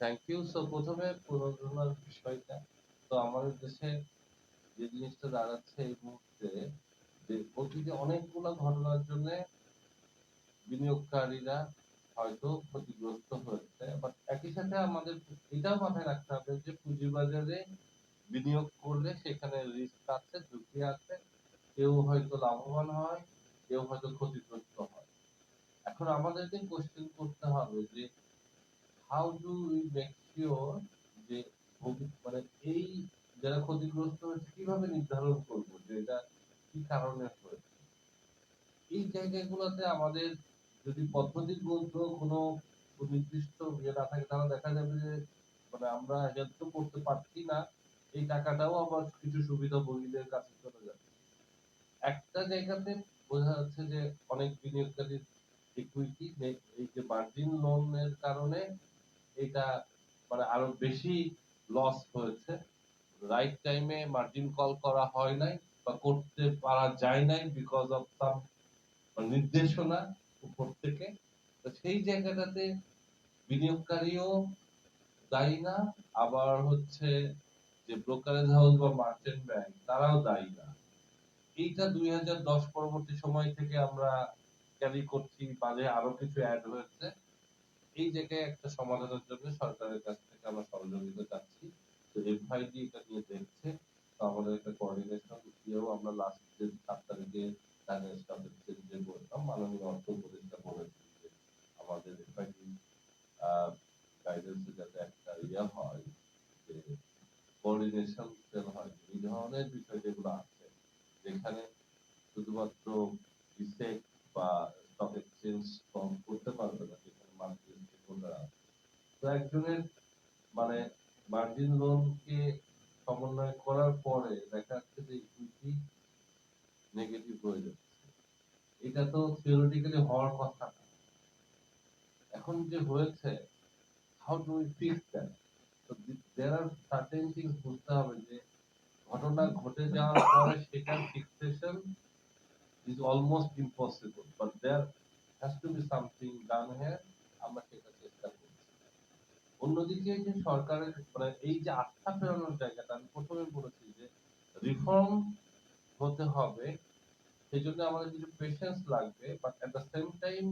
Thank you. So প্রথমে পুনর্গণনার বিষয়টা, তো আমাদের দেশে যে জিনিসটা দাঁড়াচ্ছে এই মুহূর্তে, যে অতীতে অনেকগুলো ঘটনার জন্য বিনিয়োগকারীরা হয়তো ক্ষতিগ্রস্ত হয়েছে, বাট একই সাথে আমাদের এটাও মাথায় রাখতে হবে যে পুঁজিবাজারে বিনিয়োগ করলে সেখানে রিস্ক আছে, ঝুঁকি আছে, কেউ হয়তো লাভবান হয়, কেউ হয়তো ক্ষতিগ্রস্ত হয়। এখন আমাদেরকে কোশ্চেন করতে হবে যে how do we make sure যে মানে এই যারা ক্ষতিগ্রস্ত হয়েছে কিভাবে নির্ধারণ করব যে এটা কি কারণে হয়েছে। এই জায়গাগুলোতে আমাদের যদি পদ্ধতিগত কোনো নির্দিষ্ট ইয়ে না থাকে, তাহলে দেখা যাবে যে মানে আমরা হেল্প তো করতে পারছি না, এই টাকাটাও আবার কিছু সুবিধাভোগীদের কাছে চলে যাচ্ছে। একটা জায়গাতে বোঝা যাচ্ছে যে অনেক বিনিয়োগকারীর ইকুইটি, এই যে মার্জিন লোনের কারণে এটা মানে আরো বেশি লস হয়েছে, রাইট টাইমে মার্জিন কল করা হয় নাই বা করতে পারা যায় নাই বিকজ অফ সাম নির্দেশনা উপর থেকে। তো সেই জায়গাটাতে বিনিয়োগকারীও দায়ী না, আবার হচ্ছে যে ব্রোকারেজ হাউস বা মার্চেন্ট ব্যাংক তারাও দায়ী না। এইটা 2010 পরবর্তী সময় থেকে আমরা ক্যারি করছি, বাজে আরো কিছু অ্যাড হয়েছে। এই জায়গায় একটা সমাধানের জন্য সরকারের কাছ থেকে আমরা সহযোগিতা চাচ্ছি। তো এফআইডি এটা নিয়ে দেখছে। তো আমাদের একটা কোঅর্ডিনেশন দিয়েও আমরা লাস্ট যে 7 তারিখে ঢাকা স্টক এক্সচেঞ্জে বললাম, মাননীয় অর্থ উপদেষ্টা বলেছেন যে আমাদের এফআইডি গাইডেন্সে যাতে একটা হয় যে কোঅর্ডিনেশন সেল হয়, এই ধরনের বিষয় যেগুলো আছে যেখানে শুধুমাত্র বিসেক বা স্টক এক্সচেঞ্জ ফর্ম করতে পারবে না, যেখানে মার্কেট স্টেকহোল্ডার আছে। তো একজনের মানে মার্জিন লোনকে সমন্বয় করার পরে দেখা যাচ্ছে যে ইকুইটি নেগেটিভ হয়ে যাচ্ছে। এটা তো থিওরিটিক্যালি হওয়ার কথা না। এখন যে হয়েছে, how do we fix that? তো দেয়ার আর সার্টেন থিংস বুঝতে হবে যে ঘটনা ঘটে যাওয়ার পরে সেটার fixation is almost impossible, but there has to be something done here. আমরা সেটা চেষ্টা করছি। অন্যদিকে যে সরকারের মানে এই যে আস্থা ফেরানোর জায়গাটা, আমি প্রথমে বলেছি যে রিফর্ম হতে হবে, সেই জন্য আমাদের কিছু পেশেন্স লাগবে, but at the same time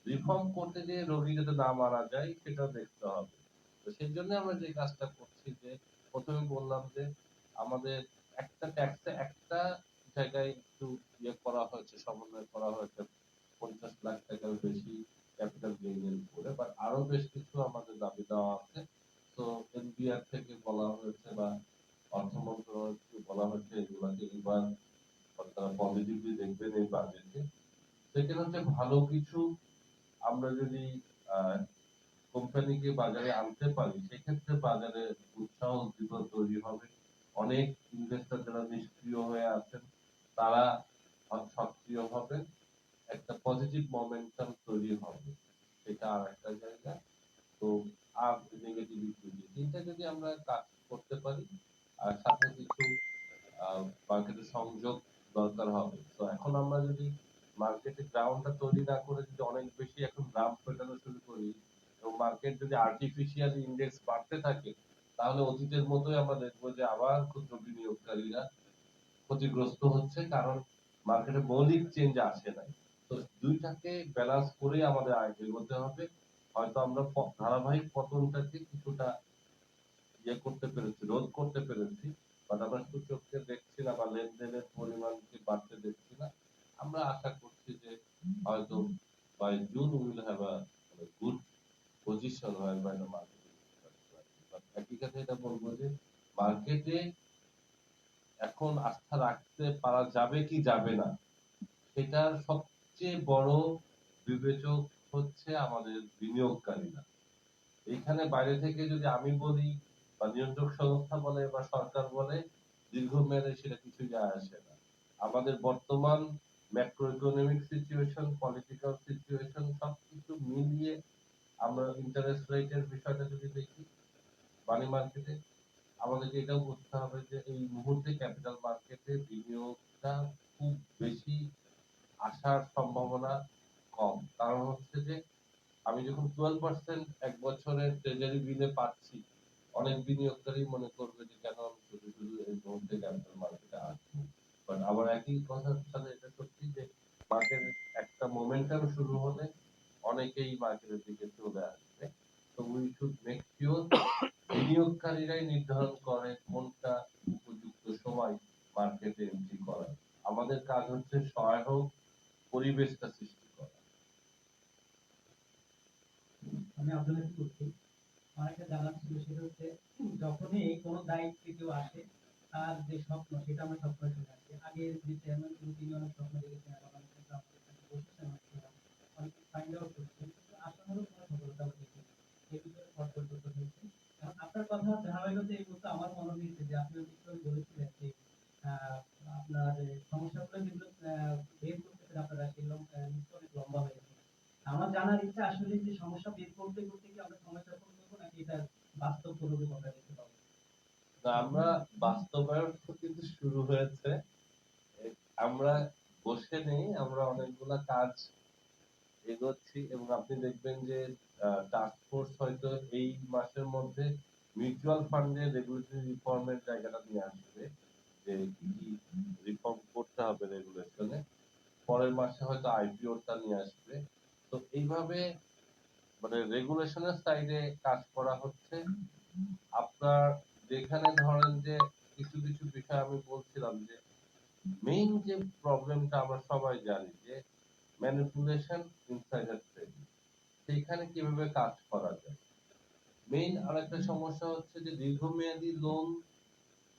reform করতে গিয়ে রোগী যাতে না মারা যায় সেটা দেখতে হবে। তো সেই জন্য আমরা যে কাজটা করছি যে প্রথমে বললাম যে আমাদের একটা ট্যাক্সে একটা জায়গায় একটু ইয়ে করা হয়েছে, সমন্বয় করা হয়েছে 50 লাখ টাকার বেশি ক্যাপিটাল গেইনের উপরে, বাট আরো বেশ কিছু আমাদের দাবি দেওয়া আছে। তো এনবিআর থেকে বলা হয়েছে বা অর্থ মন্ত্রণালয় থেকে বলা হয়েছে এগুলাকে এবার তারা পজিটিভলি দেখবেন এই বাজেটে। সেখানে হচ্ছে ভালো কিছু আমরা যদি কোম্পানিকে বাজারে আনতে পারি, সেক্ষেত্রে বাজারে উৎসাহ উদ্দীপনা তৈরি হবে। অনেক ইনভেস্টর যারা নিষ্ক্রিয় হয়ে আছেন তারা সক্রিয় হবে, একটা পজিটিভ মোমেন্টাম তৈরি হবে। সেটা আর একটা জায়গা। তো আর নেগেটিভ ইকুইটি তিনটা যদি আমরা কাজ করতে পারি, আর সাথে কিছু মার্কেটের সংযোগ দরকার হবে। তো এখন আমরা যদি মার্কেটে গ্রাউন্ডটা তৈরি না করে যদি অনেক বেশি এখন গ্রাম পেটানো শুরু করি এবং মার্কেট যদি আর্টিফিশিয়াল ইন্ডেক্স বাড়তে থাকে, তাহলে অতীতের মতোই আমরা দেখবো যে আবার ক্ষুদ্র বিনিয়োগকারীরা ক্ষতিগ্রস্ত হচ্ছে, কারণ মার্কেটে মৌলিক চেঞ্জ আসে নাই। তো দুইটাকে ব্যালেন্স করে আমাদের এগোতে হবে। হয়তো আমরা ধারাবাহিক পতনটাকে কিছুটা ইয়ে করতে পেরেছি, রোধ করতে পেরেছি, বাট আমরা সূচককে দেখছি না বা লেনদেনের পরিমাণকে বাড়তে দেখছি না। আমরা আশা করছি যে হয়তো by June will have a good position হয় বাই দ্য মার্কেট। একই সাথে এটা বলবো যে মার্কেটে এখন আস্থা রাখতে পারা যাবে কি যাবে না, সেটার সবচেয়ে বড় বিবেচক হচ্ছে আমাদের বিনিয়োগকারীরা। এইখানে বাইরে থেকে যদি আমি বলি বা নিয়ন্ত্রক সংস্থা বলে বা সরকার বলে, দীর্ঘমেয়াদে সেটা কিছু যায় আসে না। আমাদের বর্তমান macro economic situation, political situation সবকিছু মিলিয়ে আমরা ইন্টারেস্ট রেটের বিষয়টা যদি দেখি মানি মার্কেটে, আমাদেরকে এটাও বুঝতে হবে যে এই মুহূর্তে ক্যাপিটাল মার্কেটে বিনিয়োগটা খুব বেশি আসার সম্ভাবনা কম। কারণ হচ্ছে যে আমি যখন 12% এক বছরের ট্রেজারি বিলে পাচ্ছি, অনেক বিনিয়োগকারী মনে করবে যে কেন আমি শুধু শুধু এই মুহূর্তে ক্যাপিটাল মার্কেটে আসবো। বাট আবার একই কথার সাথে এটা সত্যি যে মার্কেট একটা মোমেন্টাম শুরু হলে অনেকেই মার্কেটের দিকে চলে আসবে। তো উই শুড মেক শিওর বিনিয়োগকারীরাই নির্ধারণ করে কোনটা উপযুক্ত সময় মার্কেটে এন্ট্রি করা। আমাদের কাজ হচ্ছে সহায়ক পরিবেশটা সৃষ্টি করা। আমি আপনাদের করছি আমার একটা জানার ছিল, সেটা হচ্ছে যখনই কোনো দায়িত্বে কেউ আসে তার যে স্বপ্ন সেটা আমরা সবসময় শুনে আসছি। আগে যে চেয়ারম্যান ছিল তিনি অনেক স্বপ্ন দেখেছেন এবং অনেক কিন্তু আমাদের কাছে বসেছেন, অনেক ফাইন্ড আউট করছেন, কিন্তু আশানুরূপ কোনো সফলতা আমরা দেখিনি। এই বিষয়ে পথ পরিবর্তন হয়েছে। এখন আপনার কথা ধারাবাহিকতা এই মুহূর্তে আমার মনে হয়েছে যে আপনি একটু আগে বলেছিলেন যে আহ, আপনার সমস্যাগুলো যেগুলো বের করতেছেন আপনারা সেগুলো লিস্ট অনেক লম্বা হয়ে গেছে। আমার জানার ইচ্ছা আসলে যে সমস্যা বের করতে করতে কি আমরা সমস্যার সমাধান করবো নাকি এটা বাস্তব কোনো রূপে দেখতে পাবো? না, আমরা বাস্তবায়ন তো কিন্তু শুরু হয়েছে। আমরা বসে নেই, আমরা অনেকগুলা কাজ এগোচ্ছি এবং আপনি দেখবেন যে টাস্ক ফোর্স হয়তো এই মাসের মধ্যে মিউচুয়াল ফান্ডের রেগুলেটরি রিফর্মের জায়গাটা নিয়ে আসবে, যে কি কি রিফর্ম করতে হবে রেগুলেশনে। পরের মাসে হয়তো আইপিওটা নিয়ে আসবে। তো এইভাবে মানে রেগুলেশনের সাইডে কাজ করা হচ্ছে। আপনার যেখানে ধরেন যে কিছু কিছু বিষয় আমি বলছিলাম যে মেইন যে প্রবলেমটা আমরা সবাই জানি যে ম্যানিপুলেশন ইনসাইডার ট্রেডিং, সেইখানে কিভাবে কাজ করা যায়। মেইন আরেকটা সমস্যা হচ্ছে যে দীর্ঘমেয়াদী লোন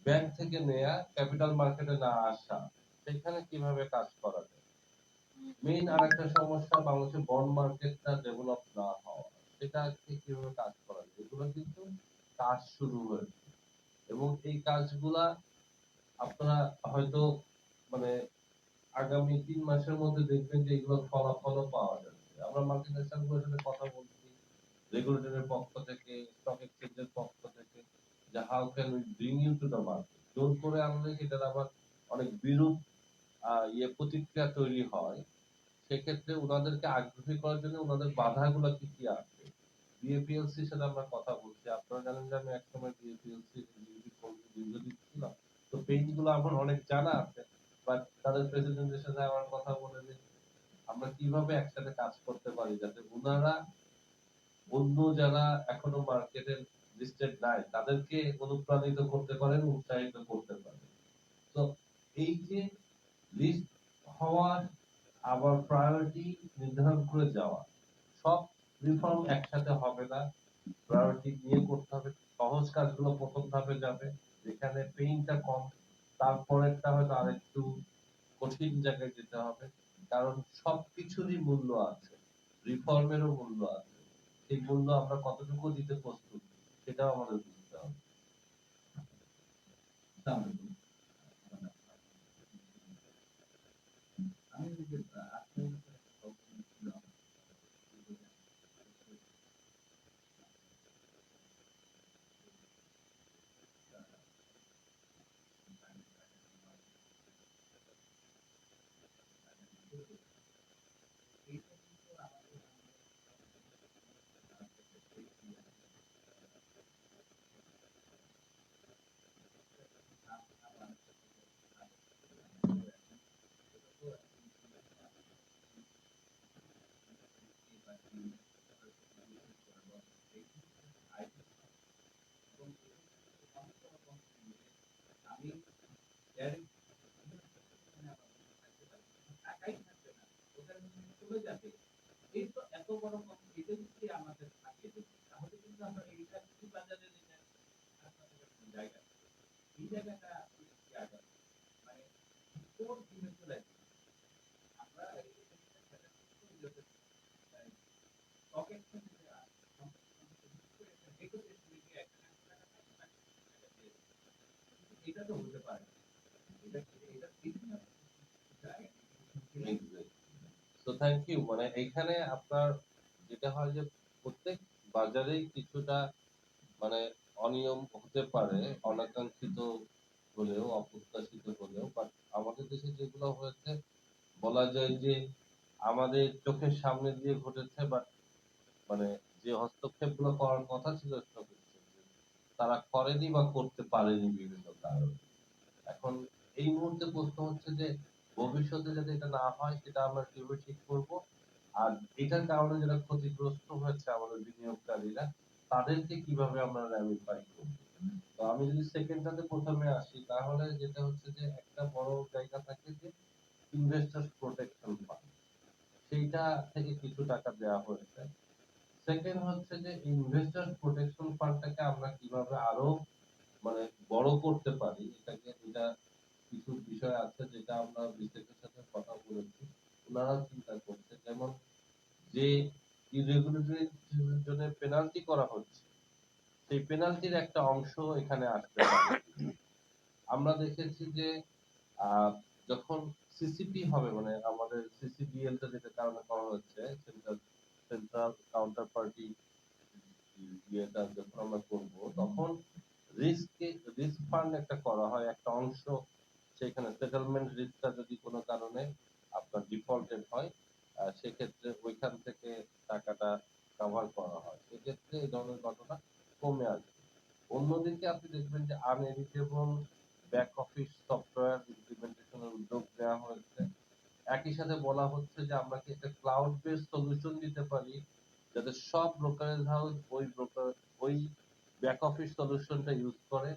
ব্যাংক থেকে নেয়া, ক্যাপিটাল মার্কেটে না আসা, সেখানে কিভাবে কাজ করা যায়। মেইন আরেকটা সমস্যা বাংলাদেশের বন্ড মার্কেটটা ডেভেলপ না হওয়া, সেটাকে কিভাবে কাজ করা যায়। এগুলো কিন্তু কাজ শুরু হয়েছে এবং এই কাজগুলা আপনারা হয়তো মানে আগামী 3 মাসের মধ্যে দেখবেন যে এগুলোর ফলাফলও পাওয়া যাচ্ছে। আমরা মাল্টিন্যাশনালগুলোর সাথে কথা বলছি, রেগুলেটরের পক্ষ থেকে, স্টক এক্সচেঞ্জের পক্ষ থেকে, যে how can we bring you to the market. জোর করে আনলে সেটার আবার অনেক বিরূপ প্রতিক্রিয়া তৈরি হয়। সেক্ষেত্রে ওনাদেরকে আগ্রহী করার জন্য ওনাদের বাধাগুলো কি কি আছে। বিএপিএলসির সাথে আমরা কথা বলছি। আপনারা জানেন যে আমি একসময় বিএপিএলসি দীর্ঘদিন ছিলাম, তো পেইন গুলো আমার অনেক জানা আছে। বাট তাদের প্রেসিডেন্টের সাথে আমার কথা বলে যে আমরা কিভাবে একসাথে কাজ করতে পারি যাতে ওনারা অন্য যারা এখনো মার্কেটে লিস্টেড নাই তাদেরকে অনুপ্রাণিত করতে পারেন, উৎসাহিত করতে পারেন। তো এই যে লিস্ট হওয়া, আবার প্রায়োরিটি নির্ধারণ করে যাওয়া, সব রিফর্ম একসাথে হবে না। প্রায়োরিটি নিয়ে করতে হবে। সহজ কাজগুলো প্রথম ধাপে যাবে, যেখানে পেইনটা কম, তারপরেরটা হয়তো আরেকটু কঠিন জায়গায় যেতে হবে। কারণ সবকিছুরই মূল্য আছে, রিফর্মেরও মূল্য আছে। সেই মূল্য আমরা কতটুকু দিতে প্রস্তুত সেটাও আমাদের বুঝতে হবে। আসসালামু আলাইকুম। আমি ওই যে আপনার ব্যাপারে একটা কথা বলছিলাম, এইটা কিন্তু আমাদের আমি টাকাই থাকবে না, ওটা চলে যাবে। এই তো এত বড় কথা, এটা যদি আমাদের থাকে তাহলে কিন্তু আমরা এইটা কিছু বাজারে জায়গা, এই জায়গাটা জায়গা মানে কোন দিনে চলে আসবে। আমরা স্টক এক্সচেঞ্জে এটা তো হতে পারে না। এটা এটা বিভিন্ন যায়। তো থ্যাংক ইউ। মানে এইখানে আপনার যেটা হয় যে প্রত্যেক বাজারেই কিছুটা মানে অনিয়ম হতে পারে, অনাকাঙ্ক্ষিত হলেও, অপ্রত্যাশিত হলেও। বাট আমাদের দেশে যেগুলো হয়েছে বলা যায় যে আমাদের চোখের সামনে দিয়ে ঘটেছে। বাট মানে যে হস্তক্ষেপ গুলো করার কথা ছিল stock exchange এর, তারা করেনি বা করতে পারেনি বিভিন্ন কারণে। এখন এই মুহূর্তে প্রশ্ন হচ্ছে যে ভবিষ্যতে যাতে এটা না হয় সেটা আমরা কিভাবে ঠিক করব। আর এটার কারণে যারা ক্ষতিগ্রস্ত হয়েছে আমাদের বিনিয়োগকারীরা, তাদেরকে কিভাবে আমরা র্যামিফাই করব। তো আমি যদি সেকেন্ডটাতে প্রথমে আসি, তাহলে যেটা হচ্ছে যে একটা বড় জায়গা থাকে যে ইনভেস্টর প্রোটেকশন ফান্ড, সেইটা থেকে কিছু টাকা দেওয়া হয়েছে। সেকেন্ড হচ্ছে যে ইনভেস্টর প্রোটেকশন ফান্ডটাকে আমরা কিভাবে আরো মানে বড় করতে পারি। এটা কিছু বিষয় আছে যেটা আমরা বিশ্লেষকের সাথে কথা বলেছি, ওনারাও চিন্তা করছে। যেমন যে ইরেগুলারিটির জন্য পেনাল্টি করা হচ্ছে, সেই পেনাল্টির একটা অংশ এখানে আসতে পারে। আমরা দেখেছি যে আহ, যখন সিসিপি হবে, মানে আমাদের সিসিবিএল টা যেটা কারণে করা হচ্ছে, সেন্ট্রাল সেন্ট্রাল কাউন্টার পার্টি ইয়েটা যখন আমরা করবো, তখন রিস্ক ফান্ড একটা করা হয়, একটা অংশ সেখানে সেটেলমেন্ট রিস্কটা যদি কোনো কারণে আপনার ডিফল্টেড হয়, সেক্ষেত্রে ওইখান থেকে টাকাটা কভার করা হয়। সেক্ষেত্রে এই ধরনের ঘটনা কমে আসবে। অন্যদিকে আপনি দেখবেন যে আনএডিটেবল ব্যাক অফিস সফটওয়্যার ইমপ্লিমেন্টেশনের উদ্যোগ নেওয়া হয়েছে। একই সাথে বলা হচ্ছে যে আমরা কি একটা ক্লাউড বেসড সলিউশন দিতে পারি যাতে সব ব্রোকারেজ হাউস ওই ব্যাক অফিস সলিউশনটা ইউজ করে।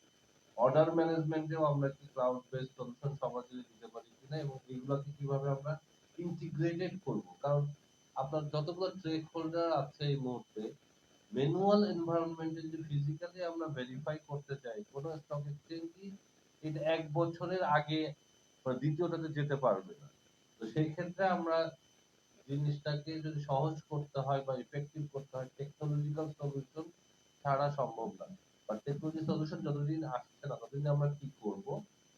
অর্ডার ম্যানেজমেন্টেও আমরা কি ক্লাউড বেসড সলিউশন সমাজে দিতে পারি কিনা, এবং এইগুলোকে কিভাবে আমরা ইন্টিগ্রেটেড করব। কারণ আপনার যতগুলো স্টেক হোল্ডার আছে এই মুহূর্তে, ম্যানুয়াল এনভায়রনমেন্টে যদি ফিজিক্যালি আমরা ভেরিফাই করতে চাই কোনো স্টক এক্সচেঞ্জই এটা 1 বছরের আগে বা দ্বিতীয়টাতে যেতে পারবে না। তো সেই ক্ষেত্রে আমরা জিনিসটাকে যদি সহজ করতে হয় বা ইফেক্টিভ করতে হয়, টেকনোলজিক্যাল সলিউশন ছাড়া সম্ভব না। বা টেকনোলজি সলিউশন যতদিন আসছে না ততদিন আমরা কি করব,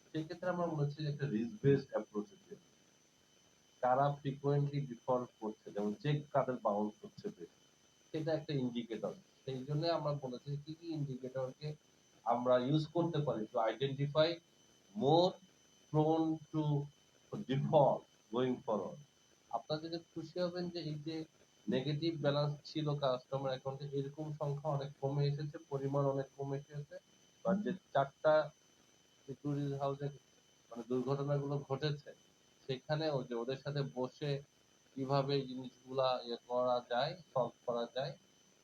সেই ক্ষেত্রে আমরা মনে হচ্ছে যে একটা রিস্ক বেসড অ্যাপ্রোচ আছে। কারা ফ্রিকোয়েন্টলি ডিফল্ট করছে, যেমন চেক কাদের বাউন্স হচ্ছে বেশি, সেটা একটা ইন্ডিকেটর। সেই জন্য আমরা বলেছি কি কি ইন্ডিকেটরকে আমরা ইউজ করতে পারি to identify more prone two default going forward. আপনারা যদি খুশি হবেন যে এই যে নেগেটিভ ব্যালেন্স ছিল কাস্টমার অ্যাকাউন্টে, এরকম সংখ্যা অনেক কমে এসেছে, পরিমাণ অনেক কমে এসেছে। বা যে 4টা সিকিউরিটি হাউসে মানে দুর্ঘটনাগুলো ঘটেছে, সেখানে ওদের সাথে বসে কিভাবে এই জিনিসগুলা করা যায়, সলভ করা যায়,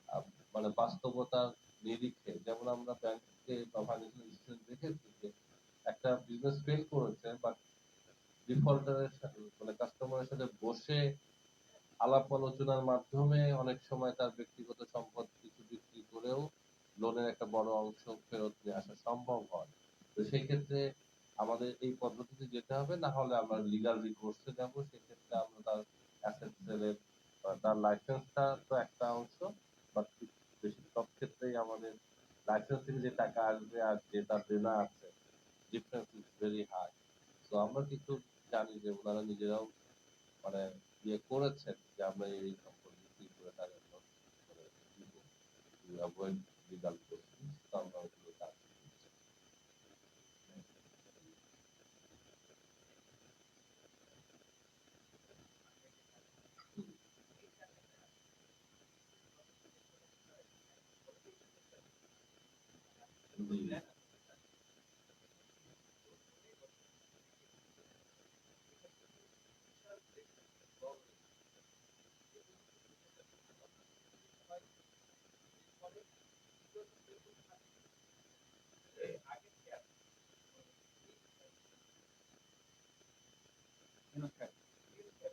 আহ, মানে বাস্তবতার নিরিখে। যেমন আমরা ব্যাংকে বা ফাইন্যান্সিয়াল ইনস্টিটিউশন দেখেছি যে একটা বিজনেস ফেল করেছে, বাট ডিফল্টারের সাথে মানে কাস্টমারের সাথে বসে আলাপ আলোচনার মাধ্যমে অনেক সময় তার ব্যক্তিগত সম্পদ কিছু বিক্রি করেও লোনের একটা বড় অংশ ফেরত নিয়ে আসা সম্ভব হয়। তো সেই ক্ষেত্রে আমাদের এই পদ্ধতিতে যেতে হবে, না হলে আমরা লিগাল রিকোর্সে যাব। সেক্ষেত্রে আমরা তার অ্যাসেট সেলের তার লাইসেন্সটা তো একটা অংশ, বাট বেশি সব ক্ষেত্রেই আমাদের লাইসেন্স থেকে যে টাকা আসবে আর যে তার দেনা আছে, ডিফারেন্স ইজ ভেরি হাই। তো আমরা কিছু জানি যে ওনারা নিজেরাও মানে করেছেন যে আমরা এই সম্পর্কে কি করে তাদের মানে অ্যাভয়েড লিগাল প্রসিডিংস। তো আমরা ওগুলো কাজ করছি। জি।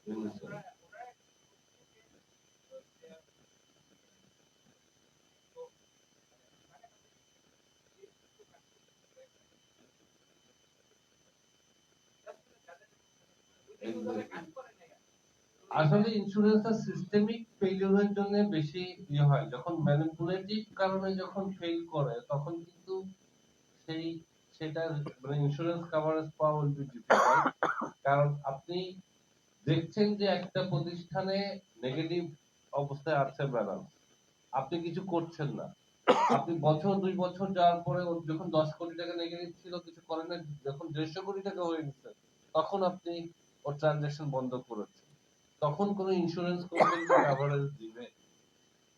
বুঝেছেন? আসলে ইন্স্যুরেন্সটা সিস্টেমিক ফেলিওরের জন্য বেশি হয়, যখন ম্যানিপুলেটিভ কারণে যখন ফেল করে তখন কিন্তু সেই সেটা মানে ইন্স্যুরেন্স কভারেজ পাওয়া উইল বি ডিফিকাল্ট। কারণ আপনি দেখছেন যে একটা প্রতিষ্ঠানে নেগেটিভ অবস্থায় আছে ব্যালেন্স, আপনি কিছু করছেন না। আপনি বছর 2 বছর যাওয়ার পরে ওর যখন 10 কোটি টাকা নেগেটিভ ছিল কিছু করেন না, যখন 150 কোটি টাকা হয়ে গেছে তখন আপনি ওর ট্রানজাকশন বন্ধ করেছেন। তখন কোন ইন্স্যুরেন্স কোম্পানি কভারেজ দিবে?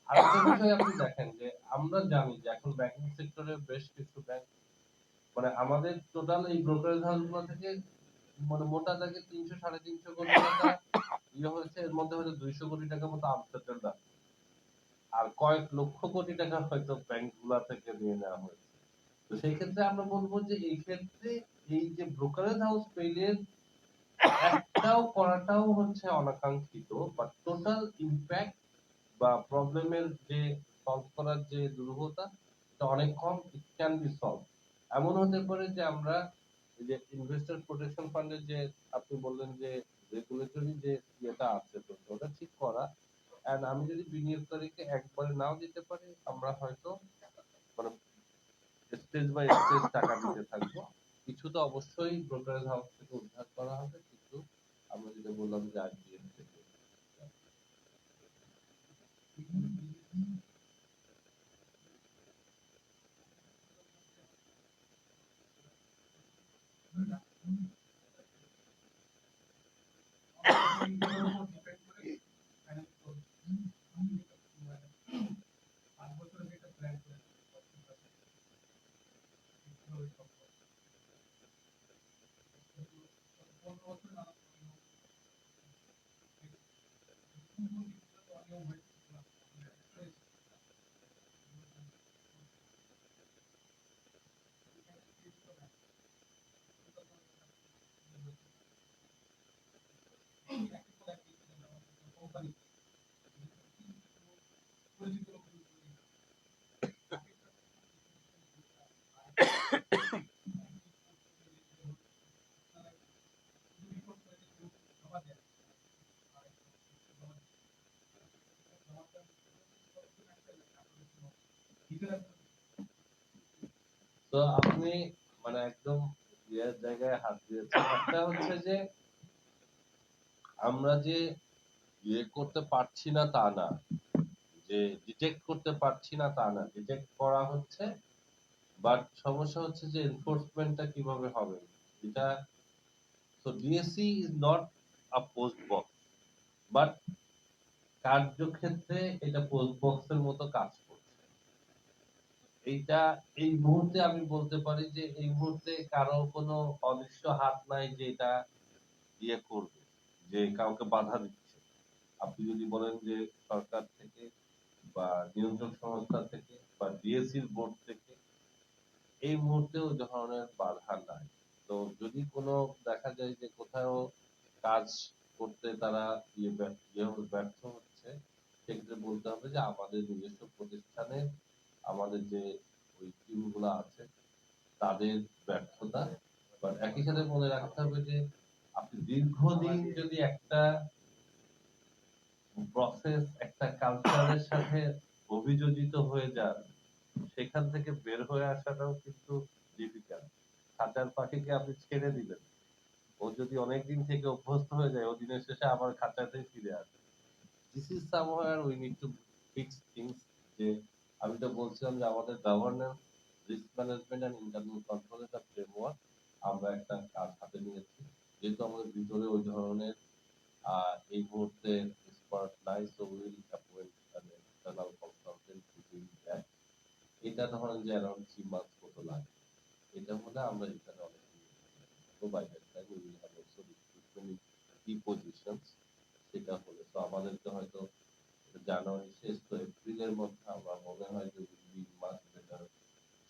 আরেকটা বিষয় আপনি দেখেন যে আমরা জানি যে এখন ব্যাংকিং সেক্টরে বেশ কিছু ব্যাংক মানে আমাদের টোটাল এই ব্রোকারেজ হাউসগুলো থেকে মানে মোটা দাগে 300 সাড়ে 300 কোটি টাকা হয়েছে। এর মধ্যে হয়তো 200 কোটি টাকার মতো আনসেটেলড আছে, আর কয়েক লক্ষ কোটি টাকা হয়তো ব্যাংক গুলা থেকে নিয়ে নেওয়া হয়েছে। তো সেই ক্ষেত্রে আমরা বলবো যে এই ক্ষেত্রে এই যে ব্রোকারেজ হাউস পেইলের একটাও করাটাও হচ্ছে অনাকাঙ্ক্ষিত, বা টোটাল ইম্প্যাক্ট বা প্রবলেমের যে সলভ করার যে দুর্বলতা এটা অনেক কম। It can be solve. এমন হতে পারে যে আমরা এই যে ইনভেস্টর প্রোটেকশন ফান্ডের যে আপনি বললেন যে রেগুলেটরি যে ইয়েটা আছে, তো ওটা ঠিক করা। এন্ড আমি যদি বিনিয়োগকারীকে একবারে নাও দিতে পারি, আমরা হয়তো মানে স্টেজ বাই স্টেজ টাকা দিতে থাকবো। কিছু তো অবশ্যই ব্রোকারেজ হাউস থেকে উদ্ধার করা হবে, কিছু আমরা যেটা বললাম যে আইপিএল থেকে। কিছু না তো আপনি মানে একদম ইয়ের জায়গায় হাত দিয়েছেন। একটা হচ্ছে যে আমরা যে ইয়ে করতে পারছি না তা না, যে ডিটেক্ট করতে পারছি না তা না, ডিটেক্ট করা হচ্ছে, বাট সমস্যা হচ্ছে যে এনফোর্সমেন্টটা কিভাবে হবে এটা। তো DSC is not a post box, but কার্যক্ষেত্রে এটা পোস্ট বক্সের মতো কাজ করছে। এইটা এই মুহূর্তে আমি বলতে পারি যে এই মুহূর্তে কারো কোনো অদৃশ্য হাত নাই যে এটা ইয়ে করবে, যে কাউকে বাধা দিচ্ছে। আপনি যদি বলেন যে সরকার থেকে বা নিয়ন্ত্রক সংস্থা থেকে বা ডিএসসির বোর্ড থেকে, এই মুহূর্তে ওই ধরনের বাধা নাই। তো যদি কোনো দেখা যায় যে কোথাও কাজ করতে তারা ব্যর্থ হচ্ছে, সেক্ষেত্রে বলতে হবে যে আমাদের নিজস্ব প্রতিষ্ঠানে আমাদের যে ওই টিমগুলো আছে তাদের ব্যর্থতা। বাট একই সাথে মনে রাখতে হবে যে আপনি দীর্ঘদিন যদি একটা প্রসেস একটা কালচারের সাথে অভিযোজিত হয়ে যান, সেখান থেকে বের হয়ে আসাটাও কিন্তু ডিফিকাল্ট। খাঁচার পাখিকে আপনি ছেড়ে দিলেন, ও যদি অনেকদিন থেকে অভ্যস্ত হয়ে যায়, ও দিনের শেষে আবার খাঁচাতেই ফিরে আসে। This is somewhere we need to fix things. যে আমি তো বলছিলাম যে আমাদের governance, risk management and internal control এর ফ্রেমওয়ার্ক আমরা একটা কাজ হাতে নিয়েছি। যেহেতু আমাদের ভিতরে ওই ধরনের এই মুহূর্তে এক্সপার্ট নাই, so will appoint an external consultant to do that. এটা ধরেন যে অ্যারাউন্ড 3 মান্থস মতো লাগে। এটা হলে আমরা এখানে অনেক provider time we will have also recruitment কি পজিশনস। সেটা হলে তো আমাদেরকে হয়তো জানুয়ারি শেষ, তো এপ্রিলের মধ্যে আমার মনে হয় যে will be much better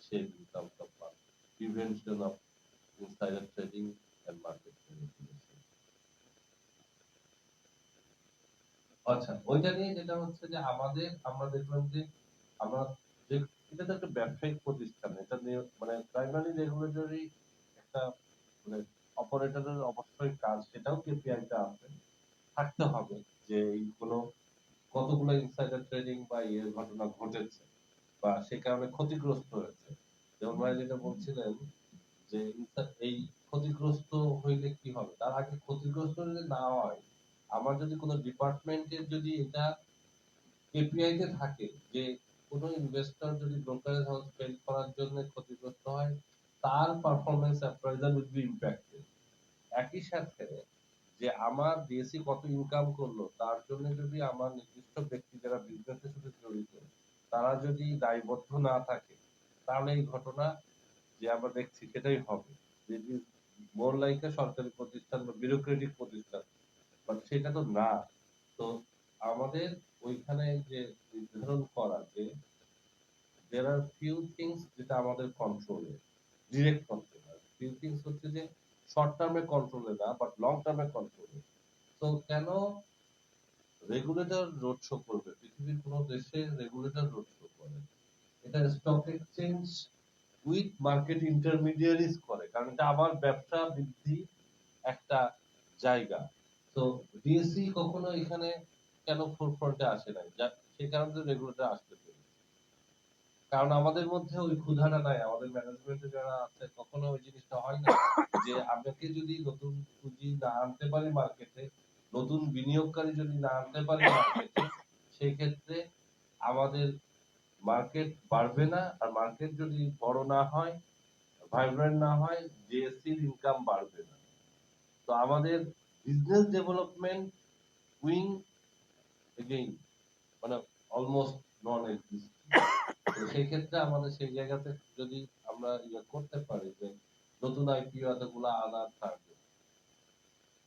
shape in terms of prevention of insider trading and market manipulation. আচ্ছা, ওইটা নিয়ে যেটা হচ্ছে যে আমরা দেখলাম যে আমরা যে এটা তো একটা ব্যবসায়িক প্রতিষ্ঠান, এটা নিয়ে মানে প্রাইমারি রেগুলেটরি একটা মানে অপারেটরের অবশ্যই কাজ, সেটাও কেপিআইটা আছে, থাকতে হবে যে এই কোনো কতগুলো ইনসাইডার ট্রেডিং বা ইয়ের ঘটনা ঘটেছে বা সে কারণে ক্ষতিগ্রস্ত হয়েছে। যেমন ভাই যেটা বলছিলেন যে এই ক্ষতিগ্রস্ত হইলে কি হবে, তার আগে ক্ষতিগ্রস্ত যদি না হয়, আমার যদি কোনো ডিপার্টমেন্টের যদি এটা কেপিআই তে থাকে যে কোনো ইনভেস্টর যদি ব্রোকারেজ হাউস ফেল করার জন্য ক্ষতিগ্রস্ত হয়, তার performance appraisal will be impacted. একই সাথে যে আমার ডিএসসি কত ইনকাম করলো তার জন্য যদি আমার নির্দিষ্ট ব্যক্তি যারা বিজনেসের সাথে জড়িত তারা যদি দায়বদ্ধ না থাকে, তাহলে এই ঘটনা যে আমরা দেখছি সেটাই হবে। মোর লাইক সরকারি প্রতিষ্ঠান বা ব্যুরোক্রেটিক প্রতিষ্ঠান, বাট সেটা তো না। তো আমাদের ওইখানে যে নির্ধারণ করা যে there are few things যেটা আমাদের কন্ট্রোলে, ডিরেক্ট কন্ট্রোল, আর few things হচ্ছে যে শর্ট টার্মে কন্ট্রোলে না বাট লং টার্মে কন্ট্রোলে। তো কেন রেগুলেটর রোড শো করবে? পৃথিবীর কোন দেশে রেগুলেটর রোড শো করে? এটা stock exchange with market intermediaries করে, কারণ এটা আবার ব্যবসা বৃদ্ধি একটা জায়গা। তো ডিএসসি কখনো এখানে কেন ফোরফ্রন্টে আসে নাই, যা সেই কারণে রেগুলেটর আসতে পেরেছে। কারণ আমাদের মধ্যে ওই ক্ষুধাটা নাই, আমাদের ম্যানেজমেন্টে যারা আছে কখনো ওই জিনিসটা হয় না যে আমাকে যদি নতুন পুঁজি না আনতে পারি মার্কেটে, নতুন বিনিয়োগকারী যদি না আনতে পারি মার্কেটে, সেই ক্ষেত্রে আমাদের মার্কেট বাড়বে না। আর মার্কেট যদি বড় না হয়, ভাইব্রেন্ট না হয়, ডিএসসির ইনকাম বাড়বে না। তো আমাদের বিজনেস ডেভেলপমেন্ট উইং এগেইন মানে অলমোস্ট নন এক্সিস্টিং। তো সেই ক্ষেত্রে আমাদের সেই জায়গাতে যদি আমরা ইয়ে করতে পারি যে নতুন আইপিও এতগুলো আনার target,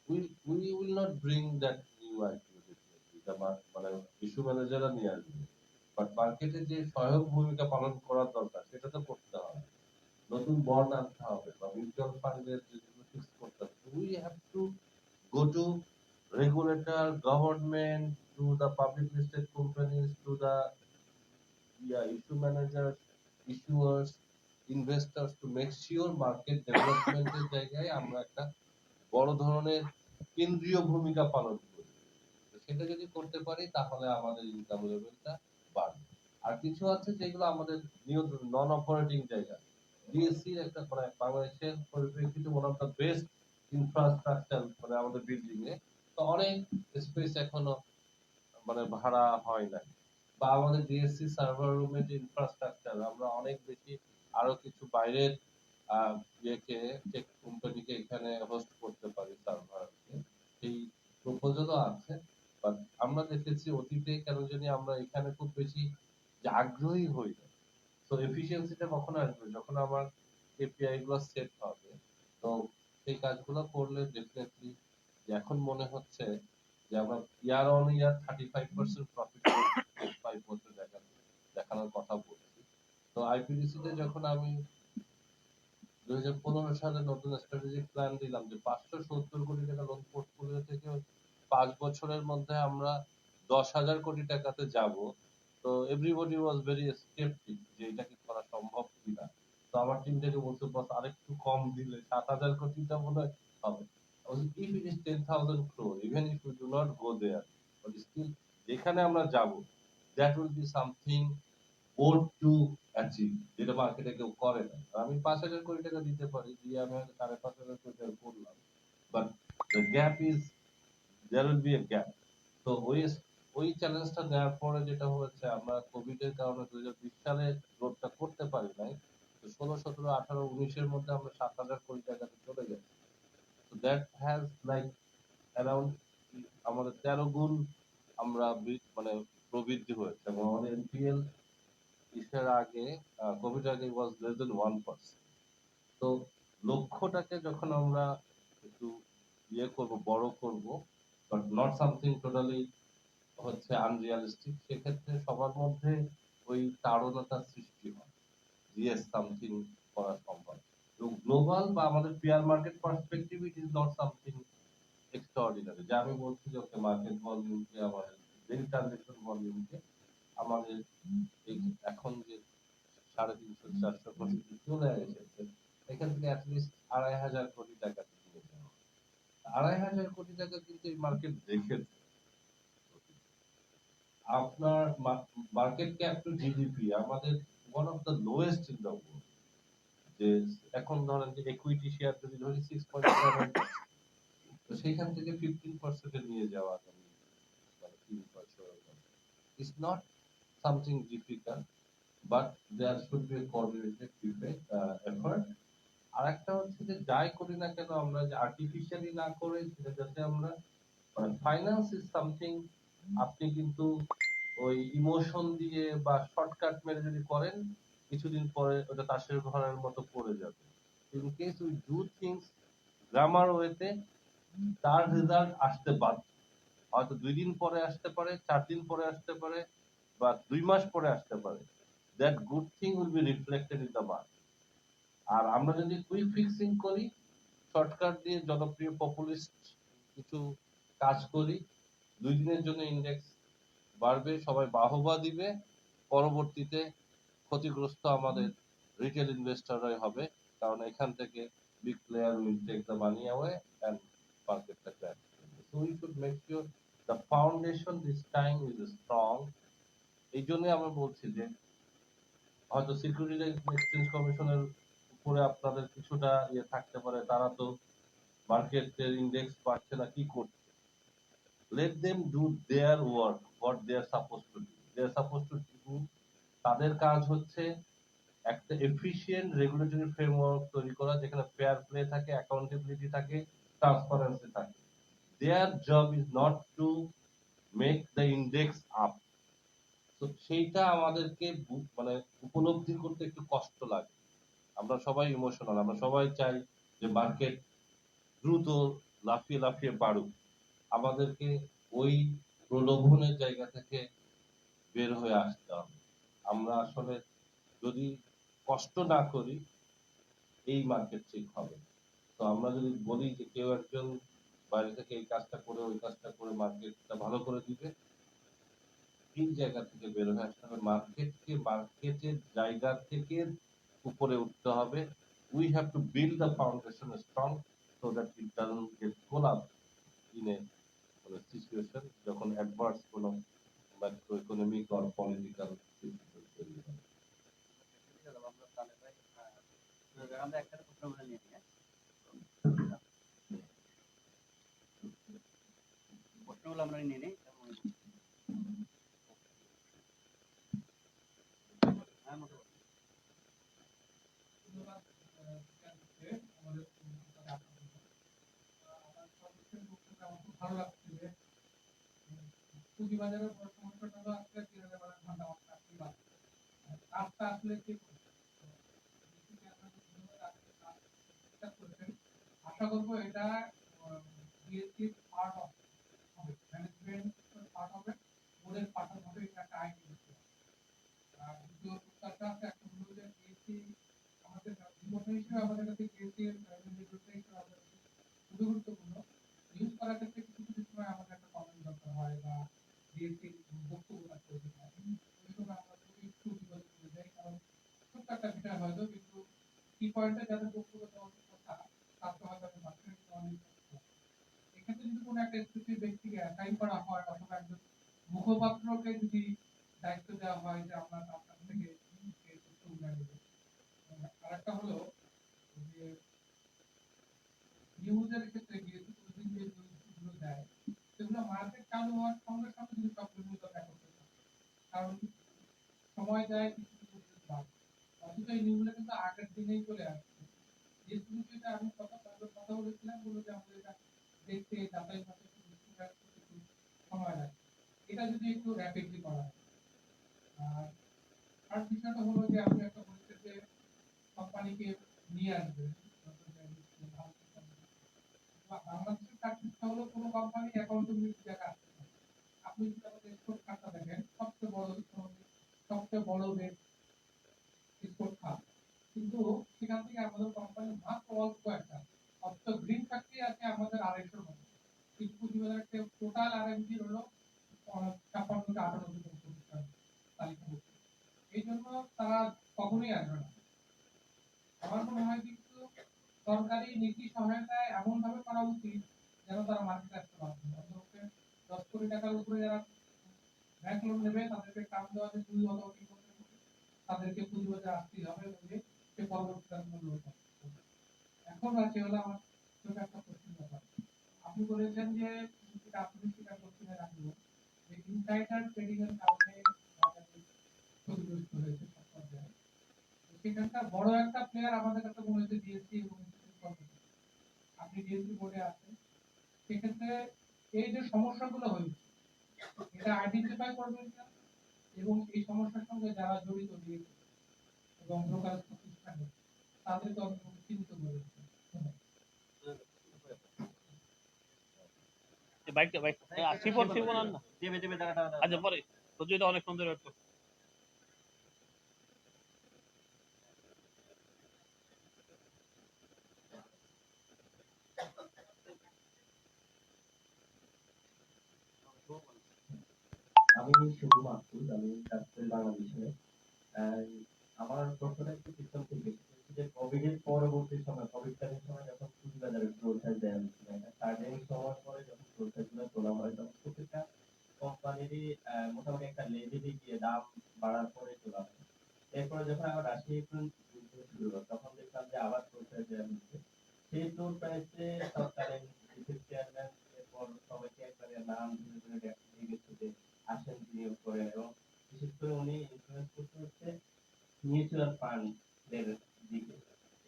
we will not bring that new IPO definitely, এটা মানে ইস্যু ম্যানেজাররা নিয়ে আসবে, বাট মার্কেটে যে সহায়ক ভূমিকা পালন করার দরকার সেটা তো করতে হবে। নতুন বন্ড আনতে হবে বা মিউচুয়াল ফান্ডের যেগুলো ফিক্স করতে হবে, we have to go to regulator, government, to the public listed companies, to the issue managers, issuers, investors, to make sure market development এর জায়গায় আমরা একটা বড় ধরনের কেন্দ্রীয় ভূমিকা পালন করি। তো সেটা যদি করতে পারি তাহলে আমাদের ইনকাম লেভেলটা বাড়বে। আর কিছু আছে যেগুলো আমাদের নন অপারেটিং জায়গা। ডিএসসি একটা মানে বাংলাদেশের পরিপ্রেক্ষিতে one of the best infrastructure মানে আমাদের বিল্ডিং এ, তো অনেক স্পেস এখনো মানে ভাড়া হয় না, বা আমাদের ডিএসসি সার্ভার রুমের যে ইনফ্রাস্ট্রাকচার আমরা অনেক বেশি আরো কিছু বাইরের ইয়েকে টেক কোম্পানিকে এখানে হোস্ট করতে পারি সার্ভারকে, সেই প্রপোজালও আছে। বাট আমরা দেখেছি অতীতে কেন জানি আমরা এখানে খুব বেশি যে আগ্রহী হই না। তো এফিসিয়েন্সিটা কখন আসবে যখন আমার কেপিআই গুলো সেট হবে। তো সেই কাজগুলো করলে ডেফিনেটলি এখন মনে হচ্ছে যে আমরা ইয়ার অন ইয়ার 35% প্রফিট 5 বছর দেখানোর কথা বলছি। তো আইপিডিসি তে যখন আমি 2015 সালে নতুন স্ট্র্যাটেজিক প্ল্যান দিলাম যে 570 কোটি টাকা লোন পোর্টফোলিও থেকে 5 বছরের মধ্যে আমরা 10,000 কোটি টাকাতে যাব, তো এভরিবডি ওয়াজ ভেরি স্কেপটিক যে এটা কি করা সম্ভব কিনা। তো আমার টিম থেকে বলছে বস আরেকটু কম দিলে 7,000 কোটিটা মনে হয় হবে। If it is 10,000 crore, even if we do not go there, but still যেখানে আমরা যাব, that will be something bold to achieve, যেটা মার্কেটে কেউ করে না। আমি 5,000 কোটি টাকা দিতে পারি, দিয়ে আমি হয়তো 5,500 কোটি টাকা করলাম, but the gap is, there will be a gap. তো ওই চ্যালেঞ্জটা নেওয়ার পরে যেটা হয়েছে, আমরা কোভিড এর কারণে 2020 সালে গ্রোথটা করতে পারি নাই, তো 16, 17, 18, 19 এর মধ্যে আমরা 7,000 কোটি টাকাতে চলে গেছি। তো দ্যাট হ্যাজ লাইক অ্যারাউন্ড আমাদের 13 গুণ আমরা মানে প্রবৃদ্ধি হয়েছে, এবং আমাদের এনপিএল ইসের আগে কোভিড আগে ওয়াজ লেস দেন 1%। তো লক্ষ্যটাকে যখন আমরা একটু ইয়ে করব, বড় করব, বাট নট সামথিং টোটালি হচ্ছে আনরিয়ালিস্টিক, সেক্ষেত্রে সবার মধ্যে ওই তাড়নাটা সৃষ্টি হয়, ইয়েস সামথিং করা সম্ভব। তো গ্লোবাল বা আমাদের pair market perspective it is not something extraordinary, যে আমি বলছি যে ওকে মার্কেট ভলিউমকে আমাদের ডেইলি ট্রানজাকশন ভলিউমকে আমাদের এই এখন যে 350-400 কোটি চলে এসেছে, এখান থেকে অ্যাটলিস্ট 2,500 কোটি টাকা নিয়ে যাওয়া। 2,500 কোটি টাকা কিন্তু এই মার্কেট দেখেছে। আপনার মার্কেট ক্যাপ টু জিডিপি আমাদের one of the lowest in the world. যে এখন ধরেন যে ইকুইটি শেয়ার যদি ধরি 6.7, তো সেখান থেকে 15% এ নিয়ে যাওয়া আগামী 3 বছর is not something difficult, but there should be a coordinated effort. আর একটা হচ্ছে যে যাই করি না কেন আমরা যে আর্টিফিশিয়ালি না করে সেটা যাতে আমরা মানে ফাইন্যান্স ইজ সামথিং, আপনি কিন্তু ওই ইমোশন দিয়ে বা শর্টকাট মেরে যদি করেন কিছুদিন পরে ওটা তাসের ঘরের মতো পড়ে যাবে। In case we do things grammar ওয়েতে, তার রেজাল্ট আসতে বাধ্য, হয়তো 2 দিন পরে আসতে পারে, 4 দিন পরে আসতে পারে, বা 2 মাস পরে আসতে পারে। That good thing will be reflected in the market. আর আমরা যদি কুইক ফিক্সিং করি, শর্টকাট দিয়ে জনপ্রিয় পপুলিস্ট কিছু কাজ করি, 2 দিনের জন্য ইন্ডেক্স বাড়বে, সবাই বাহবা দিবে, পরবর্তীতে ক্ষতিগ্রস্ত আমাদের রিটেল ইনভেস্টররাই হবে, কারণ এখান থেকে big player will take the money away and মার্কেটটা ক্র্যাশ করবে। So we should make sure the foundation this time is strong. এই জন্য আমরা বলছি যে হয়তো সিকিউরিটিজ এক্সচেঞ্জ কমিশনের উপরে আপনাদের কিছুটা ইয়ে থাকতে পারে, তারা তো মার্কেটের ইন্ডেক্স বাড়ছে না, কি করছে, let them do their work, what they are supposed to do. They are supposed to do, তাদের কাজ হচ্ছে একটা এফিশিয়েন্ট রেগুলেটরি ফ্রেমওয়ার্ক তৈরি করা, যেখানে ফেয়ার প্লে থাকে, অ্যাকাউন্টেবিলিটি থাকে, ট্রান্সপারেন্সি থাকে। Their job is not to make the index up. তো সেইটা আমাদেরকে মানে উপলব্ধি করতে একটু কষ্ট লাগে। আমরা সবাই ইমোশনাল, আমরা সবাই চাই যে মার্কেট দ্রুত লাফিয়ে লাফিয়ে বাড়ুক। আমাদেরকে ওই প্রলোভনের জায়গা থেকে বের হয়ে আসতে হবে। আমরা আসলে যদি কষ্ট না করি, এই মার্কেট ঠিক হবে। তো আমরা যদি বলি যে কেউ একজন বাইরে থেকে এই কাজটা করে ওই কাজটা করে মার্কেটটা ভালো করে দিবে, এই জায়গা থেকে বের হয়ে আসতে হবে। মার্কেটকে মার্কেটের জায়গা থেকে উপরে উঠতে হবে। We have to build the foundation strong so that it doesn't get collapse in a situation, যখন অ্যাডভার্স কোনো macro economic or political situation সামনে বলো। ধন্যবাদ, বিজ্ঞানীকে আমাদের সাথে আপনাদের আমার সর্বশেষ বক্তব্যে আমার খুব ভালো লাগছে যে পুঁজিবাজারের বড় সমস্যাটা হলো আজকে 3000 ঘন্টা আমার চাকরি বাদ। কাজটা আসলে কে করছে? তো ডিসি চেয়ারম্যানকে ধন্যবাদ, আপনি কাজ চেষ্টা করেছেন। আশা করবো এটা বিএসসির পার্ট হবে, ম্যানেজমেন্ট পার্ট হবে, বোর্ডের পার্ট হবে, এটা একটা আইটি বিষয়। আর দ্বিতীয় প্রস্তাবটা আছে একটা হলো যে বিএসসি আমাদের বিকল্প হিসেবে আমাদের কাছে বিএসসি এর হিসেবে আমাদের কাছে খুবই গুরুত্বপূর্ণ। ইউজ করার ক্ষেত্রে কিছু কিছু সময় আমাদের একটা কমেন্ট দরকার হয় বা বিএসসি বক্তব্য রাখতে হয়, ওই সময় আমরা খুবই একটু বিপদে পড়ে যাই, কারণ ছোট্ট একটা বিষয় হয়তো, কিন্তু কি পয়েন্টে যাদের বক্তব্য দেওয়ার কথা তাকে হয়তো আমি মাঝখানে এক্ষেত্রে যদি কোনো একটা স্পেসিফিক ব্যক্তিকে অ্যাসাইন করা হয় অথবা একজন মুখপাত্রকে যদি দায়িত্ব দেওয়া হয় যে আমরা তার কাছ থেকে এই তথ্যগুলো নেব। আরেকটা হলো যে নিউজের ক্ষেত্রে বিএসসি প্রতিদিন যে নিউজগুলো দেয় সেগুলো মার্কেট চালু হওয়ার সঙ্গে সঙ্গে যদি সব নিউজ দেখা করতে হয়, কারণ সময় দেয় কিছু কিছু নিউজ বাদ, অথচ এই নিউজগুলো কিন্তু আগের দিনেই চলে আসছে। যে বিষয়টা আমি কথা বলেছিলাম বলে যে আমাদের এটা দেখতে যাচাই বাছাই করতে একটু সময় লাগে, এটা যদি একটু র্যাপিডলি করা হয়। আর বিষয়টা হলো যে আপনি একটা বলছেন যে কোম্পানিকে নিয়ে আসবে, বাংলাদেশের কাজটা হলো কোনো কোম্পানি অ্যাকাউন্টেবিলিটি দেখা আসছে না। আপনি যদি আমাদের এক্সপোর্ট খাতটা দেখেন, সবচেয়ে বড় দেশ এক্সপোর্ট খাত, কিন্তু সেখান থেকে আমাদের কোম্পানি মাত্র অল্প একটা, অথচ গ্রিন ফ্যাক্টরি আছে আমাদের 250 মতো, কিন্তু পুঁজিবাজার টোটাল আরএমজি হলো 56 থেকে 98 প্রতিষ্ঠান তালিকাভুক্ত। এই জন্য তারা কখনোই আসবে না। আমার মনে হয় কিন্তু সরকারি নীতি সহায়তায় এমন ভাবে করা উচিত যেন তারা মার্কেটে আসতে পারবে। অন্তত 10 কোটি টাকার উপরে যারা ব্যাংক লোন নেবে তাদেরকে কাম দেওয়া যে 2 অথবা 3 বছরের মধ্যে তাদেরকে পুঁজিবাজারে আসতেই হবে, বলে সে পরবর্তীতে মূল্য পাবে। এখন আছে হলো আমার ছোট একটা প্রশ্ন ব্যাপার। আপনি বলেছেন যে যেটা আপনি স্বীকার করতে রাখবো যে ইনসাইডার ট্রেডিং এর কারণে বাজারে ক্ষতিগ্রস্ত হয়েছে সব পর্যায়ে। সেখানকার বড় একটা প্লেয়ার আমাদের কাছে মনে হচ্ছে ডিএসসি এবং আপনি ডিএসসি বোর্ডে আছেন, সেক্ষেত্রে এই যে সমস্যাগুলো হয়েছে এটা আইডেন্টিফাই করবেন না, এবং এই সমস্যার সঙ্গে যারা জড়িত ডিএসসি এবং ব্রোকারেজ প্রতিষ্ঠান তাদেরকে আমি চিহ্নিত করে দিচ্ছি। এই বাইকটা বাইক আসি পড়ছি বলান না। দেবে দেবে দাঁড়া দাঁড়া আচ্ছা পরে রোজিটা অনেক সুন্দর একটু আমি শুভ মাহফুজ, আমি কাজ করি বাংলাদেশে। আমার প্রশ্নটা একটু পিছন থেকে যে কোভিড এর পরবর্তী সময়, কোভিড কালীন সময় যখন পুঁজিবাজারে প্রচার দেওয়া হয়েছিল, একটা সার্টেন সময় পরে যখন প্রচারগুলো তোলা হয় তখন প্রত্যেকটা কোম্পানিরই মোটামুটি একটা লেভেলে গিয়ে দাম বাড়ার পরে তোলা হয়। এরপরে যখন আবার রাশিয়া ইউক্রেন যুদ্ধ শুরু হয় তখন দেখলাম যে আবার প্রচার দেওয়া হচ্ছে। সেই ফ্লোর প্রাইসে তৎকালীন ডিফেন্স চেয়ারম্যান এরপর সবাইকে একবারে নাম ধরে ধরে দিয়ে গেছে যে আসেন বিনিয়োগ করেন, এবং বিশেষ করে উনি ইনফ্লুয়েন্স করতে হচ্ছে মিউচুয়াল ফান্ড এর দিকে,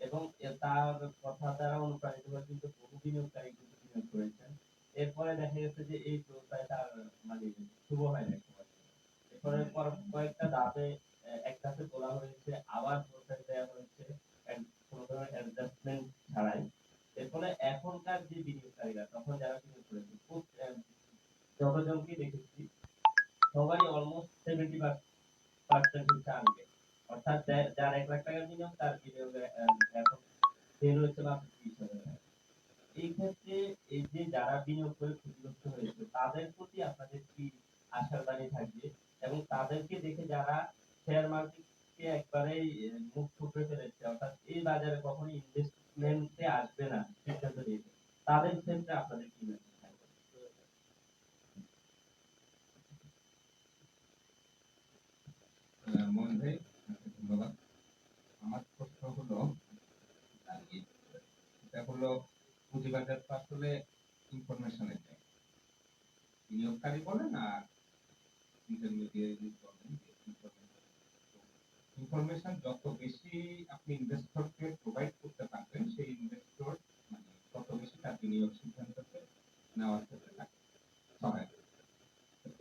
এবং তার কথা দ্বারা অনুপ্রাণিত হয়ে কিন্তু বহু বিনিয়োগকারী কিন্তু বিনিয়োগ করেছেন। এরপরে দেখা গেছে যে এই প্রক্রিয়াটা আর মানে শুভ হয় না সময়। এরপরে কয়েকটা ধাপে এক ধাপে তোলা হয়েছে, আবার প্রসেস দেওয়া হয়েছে কোনো ধরনের অ্যাডজাস্টমেন্ট ছাড়াই। এর ফলে এখনকার যে বিনিয়োগকারীরা তখন যারা বিনিয়োগ করেছে যতজনকে দেখেছি সবাই অলমোস্ট 70% হচ্ছে আনবে, অর্থাৎ যার 1 লাখ টাকা বিনিয়োগ তার বিনিয়োগে এখন বের হয়েছে মাত্র 30,000 টাকা। এই ক্ষেত্রে এই যে যারা বিনিয়োগ করে ক্ষতিগ্রস্ত হয়েছে তাদের প্রতি আপনাদের কি আশার বাণী থাকবে, এবং তাদেরকে দেখে যারা শেয়ার মার্কেটকে একবারেই মুখ থুবড়ে ফেলেছে, অর্থাৎ এই বাজারে কখনোই ইনভেস্টমেন্টে আসবে না সিদ্ধান্ত নিয়েছে, তাদের ক্ষেত্রে আপনাদের কি মেসেজ থাকবে? মোহন ভাই, ধন্যবাদ। আমার প্রশ্ন হলো এটা হলো পুঁজিবাজার তো আসলে ইনফরমেশনের জায়গা, বিনিয়োগকারী বলেন আর ইন্টারমিডিয়েট বলেন, ইনফরমেশন যত বেশি আপনি ইনভেস্টরকে প্রোভাইড করতে পারবেন, সেই ইনভেস্টর মানে তত বেশি তার বিনিয়োগ সিদ্ধান্তকে নেওয়ার ক্ষেত্রে থাকে সহায়তা।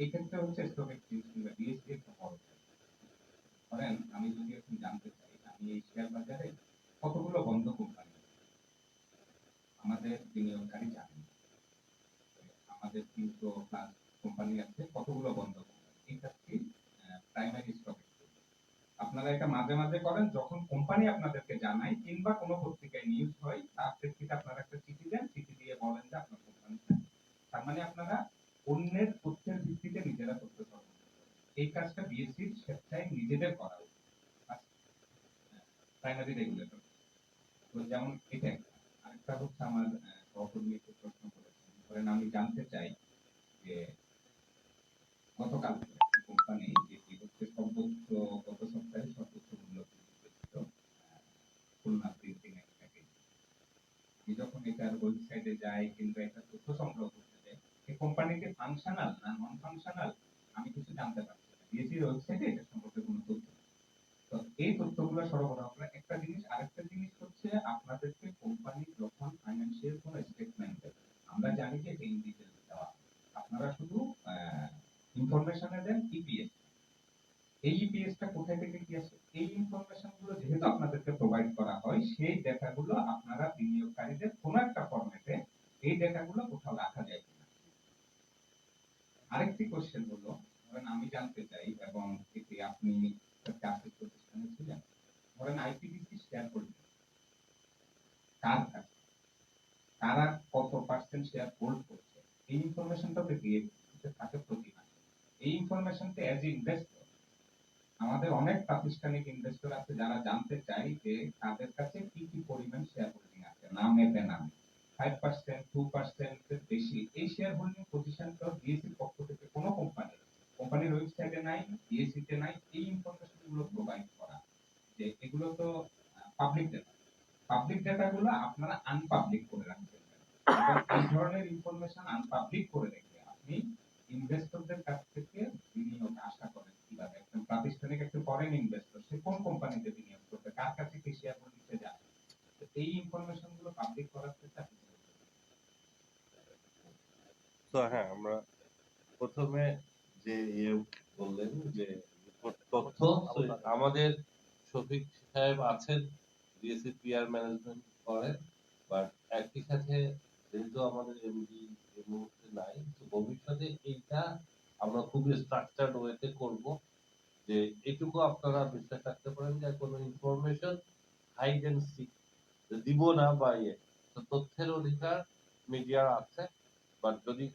এই ক্ষেত্রে হচ্ছে স্টক এক্সচেঞ্জ কিংবা বিএসসি একটা বড় জায়গা। ধরেন আমি যদি এখন জানতে চাই আমি এই শেয়ার বাজারে কতগুলো বন্ধ কোম্পানি আমাদের বিনিয়োগকারী জানেন, আমাদের 300+ কোম্পানি আছে, কতগুলো বন্ধ কোম্পানি, এই কাজটি প্রাইমারি স্টক এক্সচেঞ্জ। আপনারা এটা মাঝে মাঝে করেন, যখন কোম্পানি আপনাদেরকে জানায় কিংবা কোনো পত্রিকায় নিউজ হয়, তার প্রেক্ষিতে আপনারা একটা চিঠি দেন, চিঠি দিয়ে বলেন যে আপনার কোম্পানিটা, তার মানে আপনারা অন্যের তথ্যের ভিত্তিতে নিজেরা তথ্য সরবরাহ করেন। এই কাজটা বিএসসির স্বেচ্ছায় নিজেদের করা উচিত প্রাইমারি রেগুলেটর। তো যেমন এটা একটা। আরেকটা হচ্ছে আমার সহকর্মী একটু প্রশ্ন করেছেন, ধরেন আমি জানতে চাই যে গতকাল একটি কোম্পানি যেটি হচ্ছে সর্বোচ্চ গত সপ্তাহে সর্বোচ্চ মূল্য বৃদ্ধি পেয়েছিল খুলনা প্রিন্টিং এন্ড প্যাকেজিং। আমি যখন এটার ওয়েবসাইটে যাই কিংবা এটা তথ্য সংগ্রহ করতে যাই, এই কোম্পানিটি ফাংশনাল না নন ফাংশনাল আমি কিছু জানতে পারছি না, বিএসসির ওয়েবসাইটে এটা সম্পর্কে কোনো তথ্য নেই। তো এই তথ্যগুলো সরবরাহ করা একটা জিনিস। আরেকটা জিনিস হচ্ছে আপনাদেরকে কোম্পানি যখন ফাইন্যান্সিয়াল কোনো স্টেটমেন্ট দেবে, আমরা জানি যে এই ডিটেইলস দেওয়া, আপনারা শুধু ইনফরমেশনে দেন ইপিএস। এই ইপিএসটা কোথায় থেকে কি আসে, এই ইনফরমেশন গুলো যেহেতু আপনাদেরকে প্রোভাইড করা হয়, সেই ডেটাগুলো আপনারা বিনিয়োগকারীদের কোনো একটা ফরম্যাটে এই ডেটাগুলো কোথাও রাখা যায় কিনা। আরেকটি কোশ্চেন হলো, ধরেন আমি জানতে চাই এবং এটি আপনি একটা আর্থিক প্রতিষ্ঠানে ছিলেন, ধরেন আইপিডিসি শেয়ার হোল্ডিং কার কাছে, কারা কত পার্সেন্ট শেয়ার হোল্ড করছে, এই ইনফরমেশনটা দিয়ে থাকে প্রতি মাসে। এই ইনফরমেশনটা অ্যাজ ইনভেস্টর আমাদের অনেক প্রাতিষ্ঠানিক ইনভেস্টর আছে যারা জানতে চাই যে তাদের কাছে কি কি পরিমাণ শেয়ার হোল্ডিং আছে, নামে বেনামে 5%, 2% এর বেশি এই শেয়ার হোল্ডিং পজিশনটা বিএসসির পক্ষ থেকে কোনো কোম্পানির ওয়েবসাইটে নাই, বিএসসি তে নাই। এই ইনফরমেশন গুলো প্রোভাইড করা, যে এগুলো তো পাবলিক ডেটা গুলো আপনারা আনপাবলিক করে রাখবেন। এই ধরনের ইনফরমেশন আনপাবলিক করে রেখে আপনি ইনভেস্টরদের কাছ থেকে বিনিয়োগ আশা করেন কিভাবে? একজন প্রাতিষ্ঠানিক একটা ফরেন ইনভেস্টর সে কোন কোম্পানিতে বিনিয়োগ করবে, কার কাছে কি শেয়ার হোল্ডিংতে যাবে, এই ইনফরমেশন গুলো পাবলিক করার ক্ষেত্রে আপনি তো হ্যাঁ, আমরা প্রথমে যে বললেন যে তথ্য, আমাদের শফিক সাহেব আছেন বিএসসি পিআর ম্যানেজমেন্ট করেন, বাট একই সাথে যেহেতু আমাদের এমডি এই মুহূর্তে নাই, তো ভবিষ্যতে এইটা আমরা খুবই স্ট্রাকচার্ড ওয়েতে করব, যে এটুকু আপনারা বিশ্বাস রাখতে পারেন যে কোনো ইনফরমেশন হাইড এন্ড সিক দিব না, বা তো তথ্যের অধিকার মিডিয়ার আছে, বাট যদি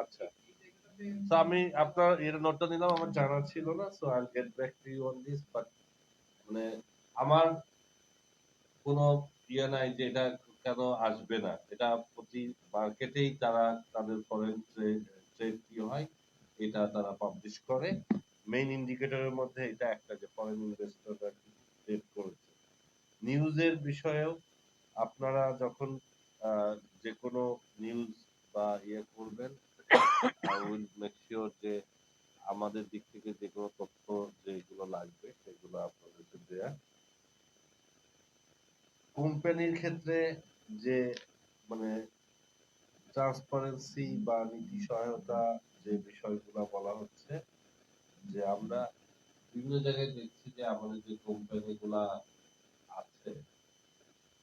আচ্ছা, তো আমি আপনার এর নোটটা নিলাম, আমার জানা ছিল না, so I will get back to you on this. But মানে আমার কোনো নাই যে এটা কেন আসবে না, এটা প্রতি মার্কেটেই তারা তাদের ফরেন ট্রেড কি হয় এটা তারা পাবলিশ করে। মেইন ইন্ডিকেটরের মধ্যে এটা একটা, যে ফরেন ইনভেস্টররা ট্রেড করেছে। নিউজের বিষয়েও আপনারা যখন যে কোনো নিউজ বা করবেন, আই উইল মেক শিওর যে আমাদের দিক থেকে যে কোনো তথ্য যেগুলো লাগবে সেগুলো আপনাদেরকে দেয়া। কোম্পানির ক্ষেত্রে যে মানে ট্রান্সপারেন্সি বা নীতি সহায়তা যে বিষয়গুলো বলা হচ্ছে, যে আমরা বিভিন্ন জায়গায় দেখছি যে আমাদের যে কোম্পানিগুলা আছে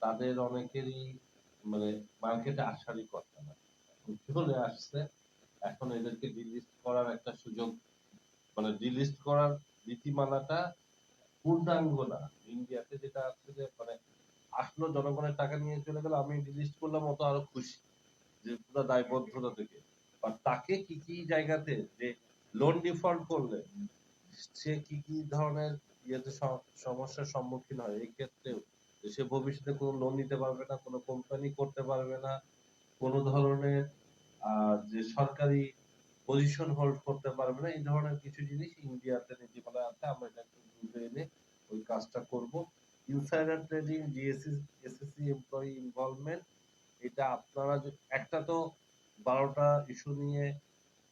তাদের অনেকেরই মানে মার্কেটে আসারই কথা না, চলে আসছে। এখন এদেরকে ডিলিস্ট করার একটা সুযোগ, মানে ডিলিস্ট করার নীতিমালাটা পূর্ণাঙ্গ না। ইন্ডিয়াতে যেটা আছে যে মানে আসলো জনগণের টাকা নিয়ে চলে গেল, আমি ডিলিস্ট করলাম, অত আরো খুশি যে পুরো দায়বদ্ধতা থেকে। আর তাকে কি কি জায়গাতে যে লোন ডিফল্ট করলে সে কি কি ধরনের সমস্যার সম্মুখীন হয়, এই ক্ষেত্রেও সে ভবিষ্যতে কোনো লোন নিতে পারবে না, কোনো কোম্পানি করতে পারবে না, কোনো ধরনের যে সরকারি পজিশন হোল্ড করতে পারবে না, এই ধরনের কিছু জিনিস ইন্ডিয়াতে নীতিমালা আছে। আমরা এটা একটু বুঝে এনে ওই কাজ কাজটা করব। Insider trading, DSC SSC employee involvement, এটা আপনারা একটা তো 12টা ইস্যু নিয়ে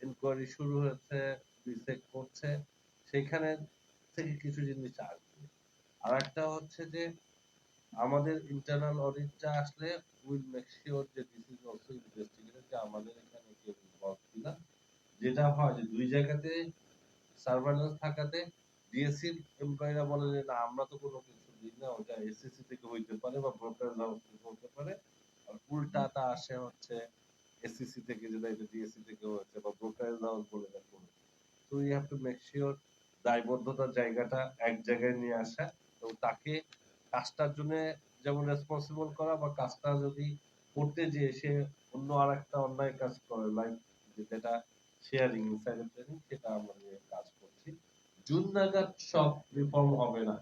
ইনকোয়ারি শুরু হয়েছে, বিসেক করছে, সেখানে থেকে কিছু জিনিস আসবে। আর একটা হচ্ছে যে আমাদের ইন্টারনাল অডিটটা আসলে উইল মেক শিওর যে দিস ইজ অলসো ইনভেস্টিগেটেড, যে আমাদের এখানে কেউ ইনভলভ কিনা। যেটা হয় যে দুই জায়গাতে সার্ভেইলেন্স থাকাতে ডিএসসির এমপ্লয়িরা বলে যে না আমরা তো কোনো কিছু দিই না, ওটা এসএসসি থেকে হইতে পারে বা ব্রোকার হাউস থেকে হতে পারে, আর উল্টাটা আসে হচ্ছে এসএসসি থেকে, যেটা এটা ডিএসসি থেকে হয়েছে বা ব্রোকার হাউস বলে দেখো। তো you have to make sure দায়বদ্ধতার জায়গাটা এক জায়গায় নিয়ে আসা এবং তাকে কাজটার জন্য যেমন রেসপন্সিবল করা, বা কাজটা যদি করতে যে সে অন্য আর একটা অন্যায় কাজ করে, লাইক যেটা শেয়ারিং ইনসাইডার ট্রেডিং, সেটা আমরা নিয়ে কাজ করছি। জুন নাগাদ সব রিফর্ম হবে না।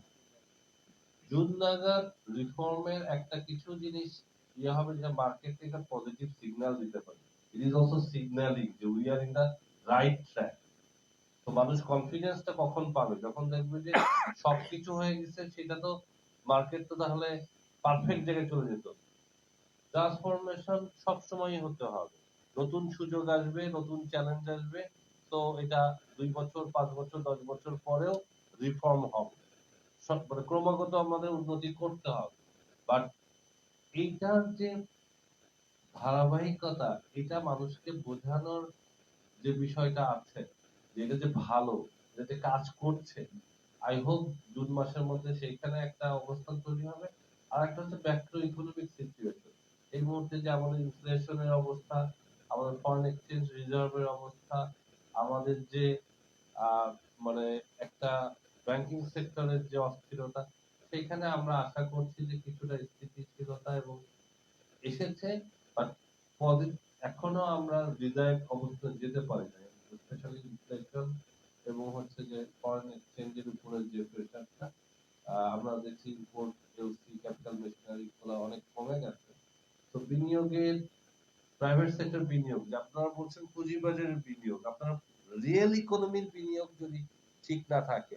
জুন নাগাদ রিফর্মের একটা কিছু জিনিস ইয়ে হবে, যে মার্কেটকে একটা পজিটিভ সিগন্যাল দিতে পারে। ইট ইজ অলসো সিগন্যালিং যে we are in the right track. তো মানুষ কনফিডেন্সটা কখন পাবে? যখন দেখবে যে সবকিছু হয়ে গেছে, সেটা তো মার্কেট তো তাহলে পারফেক্ট জায়গায় চলে যেত। ট্রান্সফরমেশন সবসময়ই হতে হবে, নতুন সুযোগ আসবে, নতুন চ্যালেঞ্জ আসবে। তো এটা 2 বছর 5 বছর 10 বছর পরেও রিফর্ম হবে, সব মানে ক্রমাগত আমাদের উন্নতি করতে হবে। বাট এইটার যে ধারাবাহিকতা, এটা মানুষকে বোঝানোর যে বিষয়টা আছে, যে এটা যে ভালো, এটা যে কাজ করছে, আই হোপ জুন মাসের মধ্যে সেইখানে একটা অবস্থান তৈরি হবে। আর একটা হচ্ছে ম্যাক্রো ইকোনমিক সিচুয়েশন, এই মুহূর্তে যে আমাদের ইনফ্লেশনের অবস্থা, আমাদের ফরেন এক্সচেঞ্জ রিজার্ভের অবস্থা, আমাদের যে মানে একটা ব্যাংকিং সেক্টরের যে অস্থিরতা, সেখানে আমরা আশা করছি যে কিছুটা স্থিতিশীলতা এবং এসেছে। বাট এখনো আমরা ডিজায়ার্ড অবস্থায় যেতে পারি না, স্পেশালি ইনফ্লেশন এবং হচ্ছে যে ফরেন এক্সচেঞ্জের উপরে যে প্রেশারটা, আমরা দেখছি ইম্পোর্ট এলসি ক্যাপিটাল মেশিনারি গুলো অনেক কমে গেছে। তো বিনিয়োগের, প্রাইভেট সেক্টর বিনিয়োগ, যে আপনারা বলছেন পুঁজিবাজারের বিনিয়োগ, আপনারা রিয়েল ইকোনমির বিনিয়োগ যদি ঠিক না থাকে,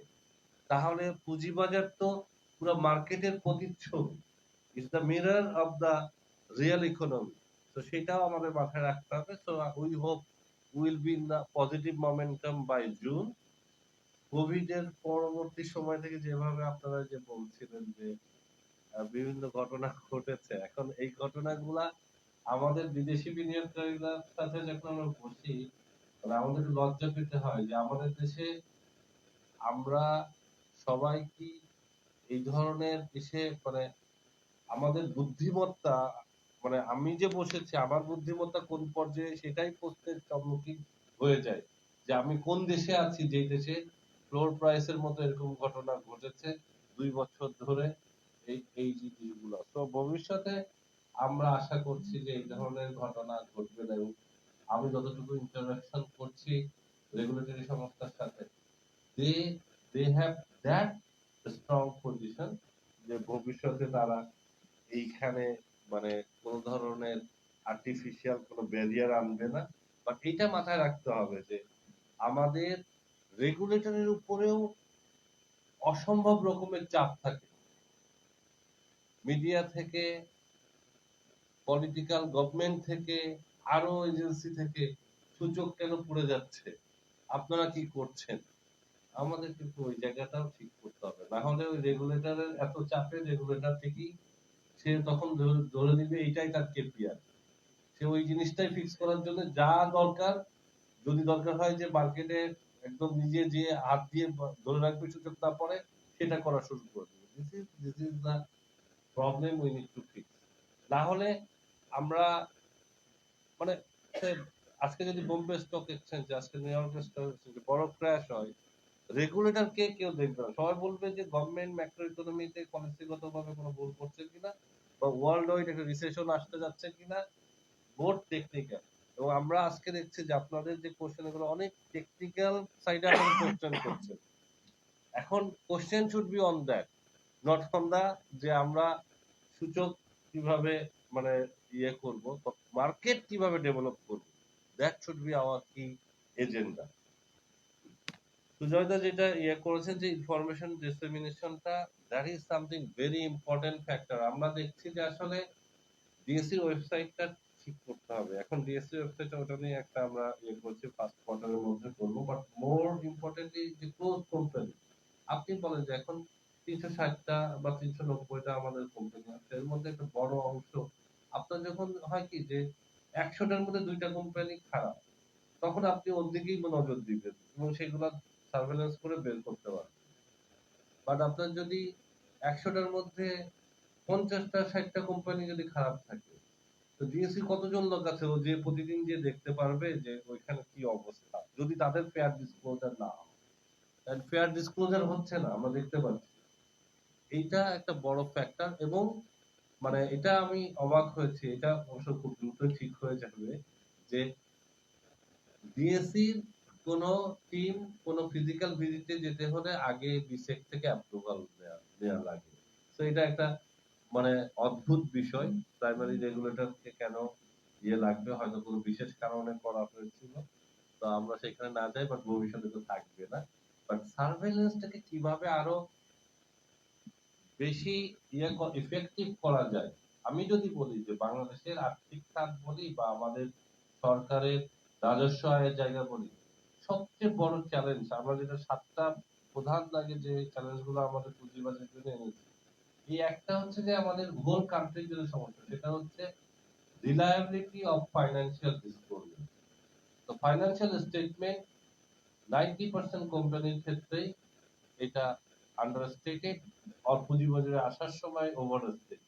তাহলে পুঁজিবাজার তো পুরো মার্কেটের প্রতিচ্ছবি, is the mirror of the real economy. তো সেটাও আমাদের মাথায় রাখতে হবে। So we hope will be in the positive momentum by June. Covid এর পরবর্তী সময় থেকে যেভাবে আপনারা যে বলছিলেন যে বিভিন্ন ঘটনা ঘটেছে, এখন এই ঘটনাগুলা আমাদের বিদেশি বিনিয়োগকারীদের সাথে যখন আমরা বসি, মানে আমাদের লজ্জা পেতে হয় যে আমাদের দেশে আমরা সবাই কি এই ধরনের দেশে, মানে আমাদের বুদ্ধিমত্তা, মানে আমি যে বসেছি আমার বুদ্ধিমত্তা কোন পর্যায়ে, সেটাই প্রশ্নের সম্মুখীন হয়ে যায় যে আমি কোন দেশে আছি, যে দেশে ফ্লোর প্রাইসের মতো এরকম ঘটনা ঘটেছে 2 বছর ধরে, এই জিনিসগুলো। তো ভবিষ্যতে আমরা আশা করছি যে এই ধরনের ঘটনা ঘটবে না, এবং আমি যতটুকু ইন্টারাকশন করছি রেগুলেটরি সংস্থার সাথে, they they have that strong position যে ভবিষ্যতে তারা এইখানে মানে কোন ধরনের আর্টিফিশিয়াল কোনো ব্যারিয়ার আনবে না। বাট এটা মাথায় রাখতে হবে যে আমাদের রেগুলেটরের উপরেও অসম্ভব রকমের চাপ থাকে, মিডিয়া থেকে, পলিটিক্যাল গভর্নমেন্ট থেকে, আরো এজেন্সি থেকে, সূচক কেন পড়ে যাচ্ছে, আপনারা কি করছেন। আমাদের কিন্তু ওই জায়গাটাও ঠিক করতে হবে, না হলে ওই রেগুলেটরের এত চাপে রেগুলেটর থেকেই সে তখন ধরে নিবে এটাই তার কেপিআর, সে ওই জিনিসটাই ফিক্স করার জন্য যা দরকার, যদি দরকার হয় যে মার্কেটে একদম নিজে যে হাত দিয়ে ধরে রাখবে সূচক না পড়ে, সেটা করা শুরু করে দেবে। This is the problem we need to fix. না হলে আমরা মানে আজকে যদি বোম্বে স্টক এক্সচেঞ্জ, আজকে নিউ ইয়র্ক স্টক এক্সচেঞ্জ বড় ক্র্যাশ হয়, রেগুলেটর কে কেউ দেখবে না, সবাই বলবে যে গভর্নমেন্ট ম্যাক্রো ইকোনমিতে পলিসিগত ভাবে কোনো ভুল করছে কিনা, বা ওয়ার্ল্ড ওয়াইড একটা রিসেশন আসতে যাচ্ছে কিনা, বোর্ড টেকনিক্যাল। এবং আমরা আজকে দেখছি যে আপনাদের যে কোশ্চেন গুলো অনেক টেকনিক্যাল সাইডে আপনারা কোশ্চেন করছেন। এখন question should be on that, not on the যে আমরা সূচক কিভাবে মানে ইয়ে করব, মার্কেট কিভাবে ডেভেলপ করব, that should be our key agenda. সুজয়দা যেটা করেছেন যে ইনফরমেশন ডিসেমিনেশনটা, that is something very important factor. আমরা দেখছি যে আসলে ডিএসসি ওয়েবসাইটটা ঠিক করতে হবে। এখন ডিএসসি ওয়েবসাইট ওটা নিয়ে একটা আমরা করছি, ফার্স্ট কোয়ার্টারের মধ্যে করবো। বাট মোর ইম্পর্টেন্টলি যে ক্লোজ কোম্পানি, আপনি বলেন যে এখন 360টা বা 390টা আমাদের কোম্পানি আছে, এর মধ্যে একটা বড় অংশ আপনার যখন হয় কি যে 100টার মধ্যে 2টা কোম্পানি খারাপ, তখন আপনি ওর দিকেই নজর দিবেন এবং সেগুলো সার্ভেলেন্স করে বের করতে পারবেন। বাট আপনার যদি 100টার মধ্যে 50টা 60টা কোম্পানি যদি খারাপ থাকে, তো ডিএসসি কতজন লোক আছে ও যে প্রতিদিন যে দেখতে পারবে যে ওইখানে কি অবস্থা, যদি তাদের ফেয়ার ডিসক্লোজার না হয়। ফেয়ার ডিসক্লোজার হচ্ছে না, আমরা দেখতে পাচ্ছি। এইটা একটা বড় ফ্যাক্টর। এবং মানে এটা আমি অবাক হয়েছি, এটা অবশ্য খুব দ্রুত ঠিক হয়ে যাবে, যে ডিএসসির কোন টিম কোন ফিজিক্যাল ভিজিটে যেতে হলে আগে বিসেক থেকে অ্যাপ্রুভাল নেওয়া লাগে। তো এটা একটা মানে অদ্ভুত বিষয়। প্রাইমারি রেগুলেটরকে কেন লাগবে, হয়তো কোনো বিশেষ কারণে করা হয়েছিল, তো আমরা সেখানে না যাই, বাট ভবিষ্যতে তো থাকবে না। বাট সার্ভেলেন্সটাকে কিভাবে আরো বেশি ইফেক্টিভ করা যায়। আমি যদি বলি যে বাংলাদেশের আর্থিক খাত বলি বা আমাদের সরকারের রাজস্ব আয়ের জায়গা বলি, সবচেয়ে বড় চ্যালেঞ্জ আমরা যেটা 7টা প্রধান লাগে যে চ্যালেঞ্জ গুলো আমাদের পুঁজিবাজারের জন্য এনেছি, এই একটা হচ্ছে যে আমাদের হোল কান্ট্রির জন্য সমস্যা, সেটা হচ্ছে রিলায়েবিলিটি অফ ফাইন্যান্সিয়াল ডিসক্লোজার। তো ফাইন্যান্সিয়াল স্টেটমেন্ট 90% কোম্পানির ক্ষেত্রেই এটা আন্ডারস্টেটেড, আর পুঁজিবাজারে আসার সময় overstated.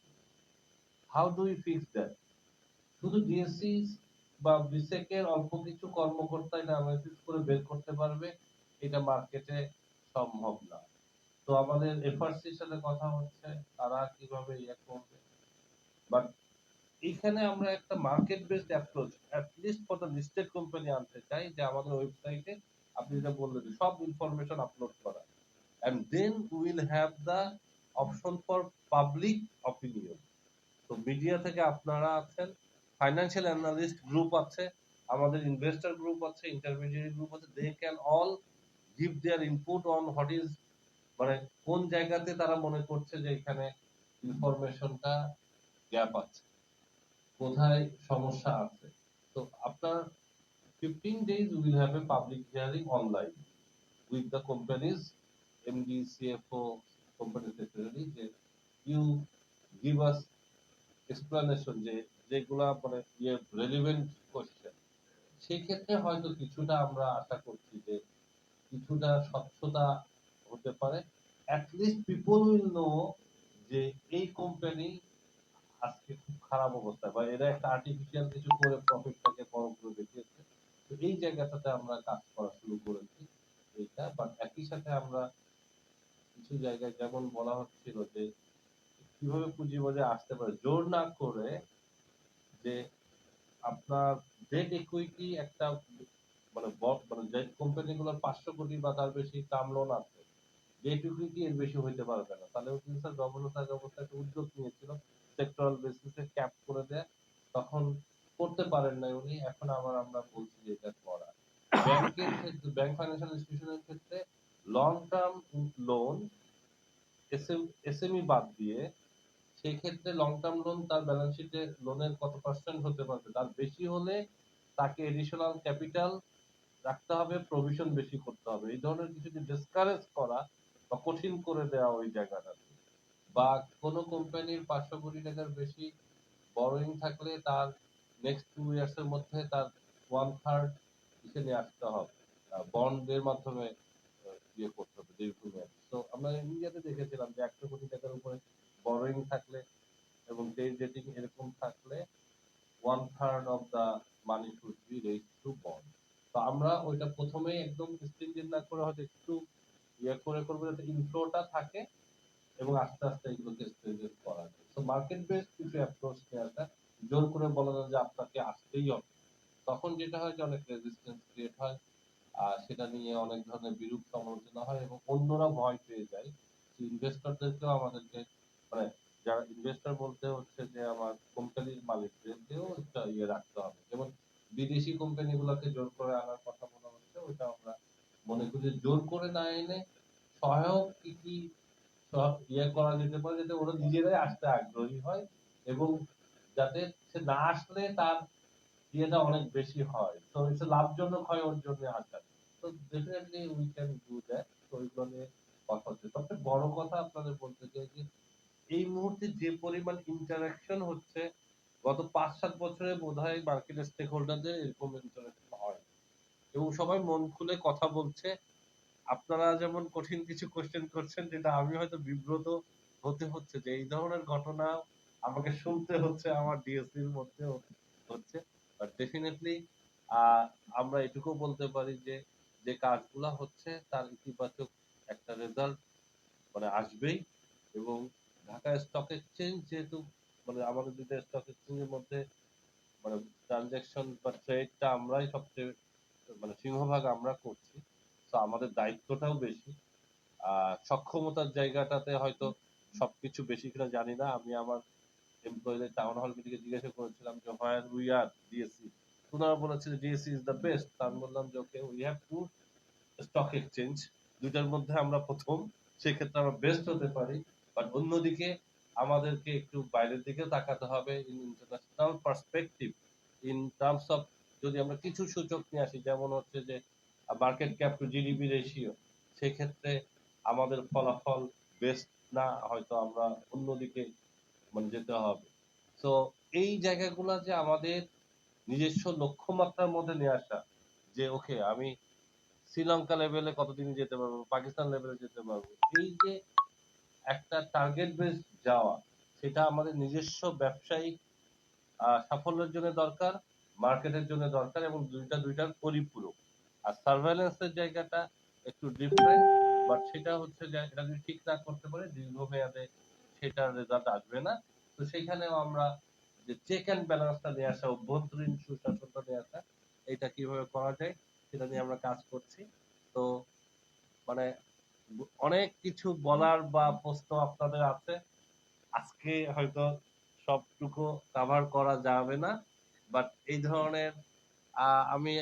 How do we fix that? শুধু ডিএসসি বা বিসেক এর অল্প কিছু কর্মকর্তা এটা অ্যানালাইসিস করে বের করতে পারবে, এটা মার্কেটে সম্ভব না। তো আমাদের এফআরসির সাথে কথা হচ্ছে তারা কিভাবে করবে। বাট এইখানে আমরা একটা market based approach at least for the listed company আনতে চাই, যে আমাদের ওয়েবসাইটে আপনি যেটা বললেন সব ইনফরমেশন আপলোড করা, and then we will have the option for public opinion. তো মিডিয়া থেকে আপনারা আছেন, ফাইন্যান্সিয়াল অ্যানালিস্ট গ্রুপ আছে, আমাদের ইনভেস্টর গ্রুপ আছে, ইন্টারমিডিয়েট গ্রুপ আছে, they can all give their input on what is, মানে কোন জায়গাতে তারা মনে করছে যে এখানে ইনফরমেশনটা গ্যাপ আছে, কোথায় সমস্যা আছে। তো আপনার 15 days we will have a public hearing online with the companies MD, CFO, company secretary, যে you give us explanation যে যেগুলা মানে রেলিভেন্ট কোশ্চেন। সেই ক্ষেত্রে হয়তো কিছুটা আমরা আশা করছি যে কিছুটা স্বচ্ছতা হতে পারে। at least people will know যে এই কোম্পানি আজকে খুব খারাপ অবস্থা, বা এরা একটা আর্টিফিশিয়াল কিছু করে প্রফিটটাকে বড় করে দেখিয়েছে। তো এই জায়গাটাতে আমরা কাজ করা শুরু করেছি এইটা। বাট একই সাথে আমরা কিছু জায়গায় যেমন বলা হচ্ছিল যে কিভাবে পুঁজিবাজারে আসতে পারে, জোর না করে যে আপনার ডেট ইকুইটি একটা মানে মানে যে কোম্পানিগুলোর 500 কোটি বা তার বেশি টার্ম লোন আছে, ডেট ইকুইটি এর বেশি হইতে পারবে না। তাহলে কিন্তু স্যার গভর্নর আগে অবস্থা একটা উদ্যোগ নিয়েছিল সেক্টরাল বেসিসে ক্যাপ করে দেয়, তখন করতে পারেন না উনি। এখন আবার আমরা বলছি যে এটা করা। ব্যাংকের ক্ষেত্রে, ব্যাংক ফাইন্যান্সিয়াল ইনস্টিটিউশনের ক্ষেত্রে লং টার্ম লোন এসএমই বাদ দিয়ে, সেই ক্ষেত্রে লং টার্ম লোন তার ব্যালেন্স শিটে লোনের কত পার্সেন্ট হতে পারবে, তার বেশি হলে তাকে এডিশনাল ক্যাপিটাল রাখতে হবে, প্রভিশন বেশি করতে হবে। এই ধরনের কিছু ডিসকারেজ করা বা কঠিন করে দেওয়া ওই জায়গাটাতে। বা কোনো কোম্পানির 500 কোটি টাকার বেশি বরোইং থাকলে তার নেক্সট 2 ইয়ার্স এর মধ্যে তার 1/3 ইসে নিয়ে আসতে হবে, বন্ডের মাধ্যমে করতে হবে দীর্ঘমেয়াদী। তো আমরা ইন্ডিয়াতে দেখেছিলাম যে 100 কোটি টাকার উপরে বরোইং থাকলে এবং ক্রেডিট রেটিং এরকম থাকলে 1/3 of the money should be raised through bond. তো আমরা ওইটা প্রথমেই একদম স্ট্রিনজেন্ট না করে হয়তো একটু করে করবো যাতে ইনফ্লোটা থাকে এবং আস্তে আস্তে এগুলোকে স্ট্রিনজেন্ট করা যায়। তো মার্কেট বেসড কিছু অ্যাপ্রোচ নেওয়াটা, জোর করে বলা যায় যে আপনাকে আসতেই হবে, তখন যেটা হয় যে অনেক রেজিস্ট্যান্স ক্রিয়েট হয়, আর সেটা নিয়ে অনেক ধরনের বিরূপ সমালোচনা হয় এবং অন্যরা ভয় পেয়ে যায়। ইনভেস্টরদেরকেও আমাদেরকে মানে যারা ইনভেস্টর বলতে হচ্ছে যে আমার কোম্পানির মালিকদেরকেও একটা রাখতে হবে। যেমন বিদেশি কোম্পানিগুলোকে জোর করে আনার কথা বলা হচ্ছে, ওইটা আমরা মনে করি জোর করে না এনে সহায়ক কি কি ইয়ে করা যেতে পারে যাতে ওরা নিজেরাই আসতে আগ্রহী হয় এবং যাতে সে না আসলে তার ইয়েটা অনেক বেশি হয়, তো এটা লাভজনক হয় ওর জন্য আসা। তো definitely we can do that. তো ওইগুলো নিয়ে কথা হচ্ছে। সবচেয়ে বড় কথা আপনাদের বলতে চাই যে এই মুহূর্তে যে পরিমাণ ইন্টারাকশন হচ্ছে, গত 5-7 বছরে বোধহয় মার্কেটের স্টেক হোল্ডারদের এরকম ইন্টারাকশন হয় এবং সবাই মন খুলে কথা বলছে। আপনারা যেমন কঠিন কিছু কোশ্চেন করছেন যেটা আমি হয়তো বিব্রত হতে হচ্ছে যে এই ধরনের ঘটনা আমাকে শুনতে হচ্ছে আমার ডিএসসির মধ্যে হচ্ছে। বাট ডেফিনেটলি আমরা এটুকু বলতে পারি যে যে কাজগুলা হচ্ছে তার ইতিবাচক একটা রেজাল্ট মানে আসবেই এবং ঢাকা স্টক এক্সচেঞ্জ যেহেতু মানে আমাদের দুইটা স্টক এক্সচেঞ্জের মধ্যে মানে ট্রানজাকশন বা ট্রেডটা আমরাই সবচেয়ে মানে সিংহভাগ আমরা করছি, তো আমাদের দায়িত্বটাও বেশি। সক্ষমতার জায়গাটাতে হয়তো সবকিছু বেশি কিনা জানি না। আমি আমার এমপ্লয়ীদের টাউন হল মিটিংয়ে জিজ্ঞাসা করেছিলাম যে হোয়ার উই আর ডিএসসি, ওনারা বলেছিল ডিএসসি ইজ দ্য বেস্ট। আমি বললাম যে okay we have two stock exchange, দুইটার মধ্যে আমরা প্রথম, সেক্ষেত্রে আমরা বেস্ট হতে পারি। বাট অন্যদিকে আমাদেরকে একটু বাইরের দিকে তাকাতে হবে in international perspective, in terms of যদি আমরা কিছু সূচক নিয়ে আসি যেমন হচ্ছে যে market cap two GDP ratio, সেক্ষেত্রে আমাদের ফলাফল বেস্ট না, হয়তো আমরা অন্যদিকে মানে যেতে হবে। তো এই জায়গাগুলা যে আমাদের নিজস্ব লক্ষ্যমাত্রার মধ্যে নিয়ে আসা যে ওকে আমি শ্রীলঙ্কা লেভেলে কতদিন যেতে পারবো, পাকিস্তান লেভেলে যেতে পারবো, এই যে একটা টার্গেট বেস যাওয়া, সেটা আমাদের নিজস্ব ব্যবসায়িক সাফল্যের জন্য দরকার, মার্কেটের জন্য দরকার এবং দুইটার পরিপূরক। আর সার্ভেলেন্সের জায়গাটা একটু ডিফারেন্ট, বাট সেটা হচ্ছে যে এটা যদি ঠিক না করতে পারে দীর্ঘমেয়াদে সেটার রেজাল্ট আসবে না। তো সেখানেও আমরা যে চেক অ্যান্ড ব্যালেন্সটা নিয়ে আসা, অভ্যন্তরীণ সুশাসনটা নিয়ে আসা, এটা কিভাবে করা যায় সেটা নিয়ে আমরা কাজ করছি। তো মানে অনেক কিছু বলার বা প্রশ্ন আপনাদের আছে, আজকে হয়তো সবটুকু কভার করা যাবে না, বাট এই ধরনের আমি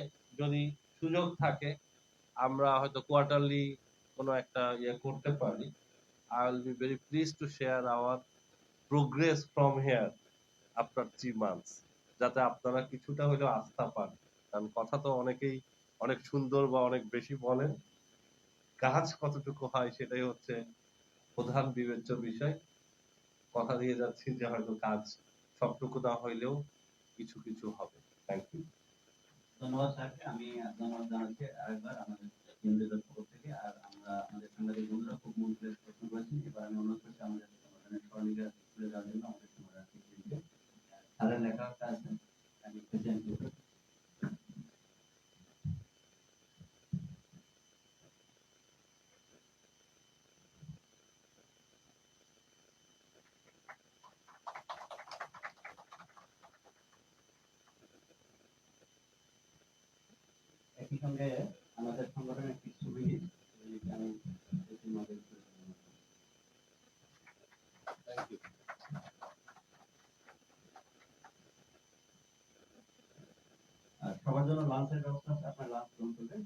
যদি সুযোগ থাকে আমরা হয়তো কোয়ার্টারলি কোনো একটা ইয়ে করতে পারি। I will be very please to share our progress from here after 3 months, যাতে আপনারা কিছুটা হলেও আস্থা পান। কারণ কথা তো অনেকেই অনেক সুন্দর বা অনেক বেশি বলেন, কাজ কতটুকু হয় সেটাই হচ্ছে প্রধান বিবেচ্য বিষয়। কথা দিয়ে যাচ্ছি যে হয়তো কাজ সবটুকু না হইলেও কিছু কিছু হবে। Thank you. ধন্যবাদ স্যারকে। আমি ধন্যবাদ জানাচ্ছি আরেকবার আমাদের কেন্দ্রের পক্ষ থেকে। আর আমরা আমাদের সাংবাদিক বন্ধুরা খুব মন খুলে প্রশ্ন করেছেন। এবার আমি অনুরোধ করছি আমাদের সংগঠনের স্মরণিকা তুলে দেওয়ার জন্য আমাদের সংগঠনকে। স্যারের লেখা একটা আছে, আমি প্রেজেন্ট করব। একই সঙ্গে আমাদের সংগঠনের একটি ছবি আমি মডেল করে দিলাম। Thank you. আর সবার জন্য লাঞ্চের ব্যবস্থা আছে, আপনার লাঞ্চ গ্রহণ করবেন।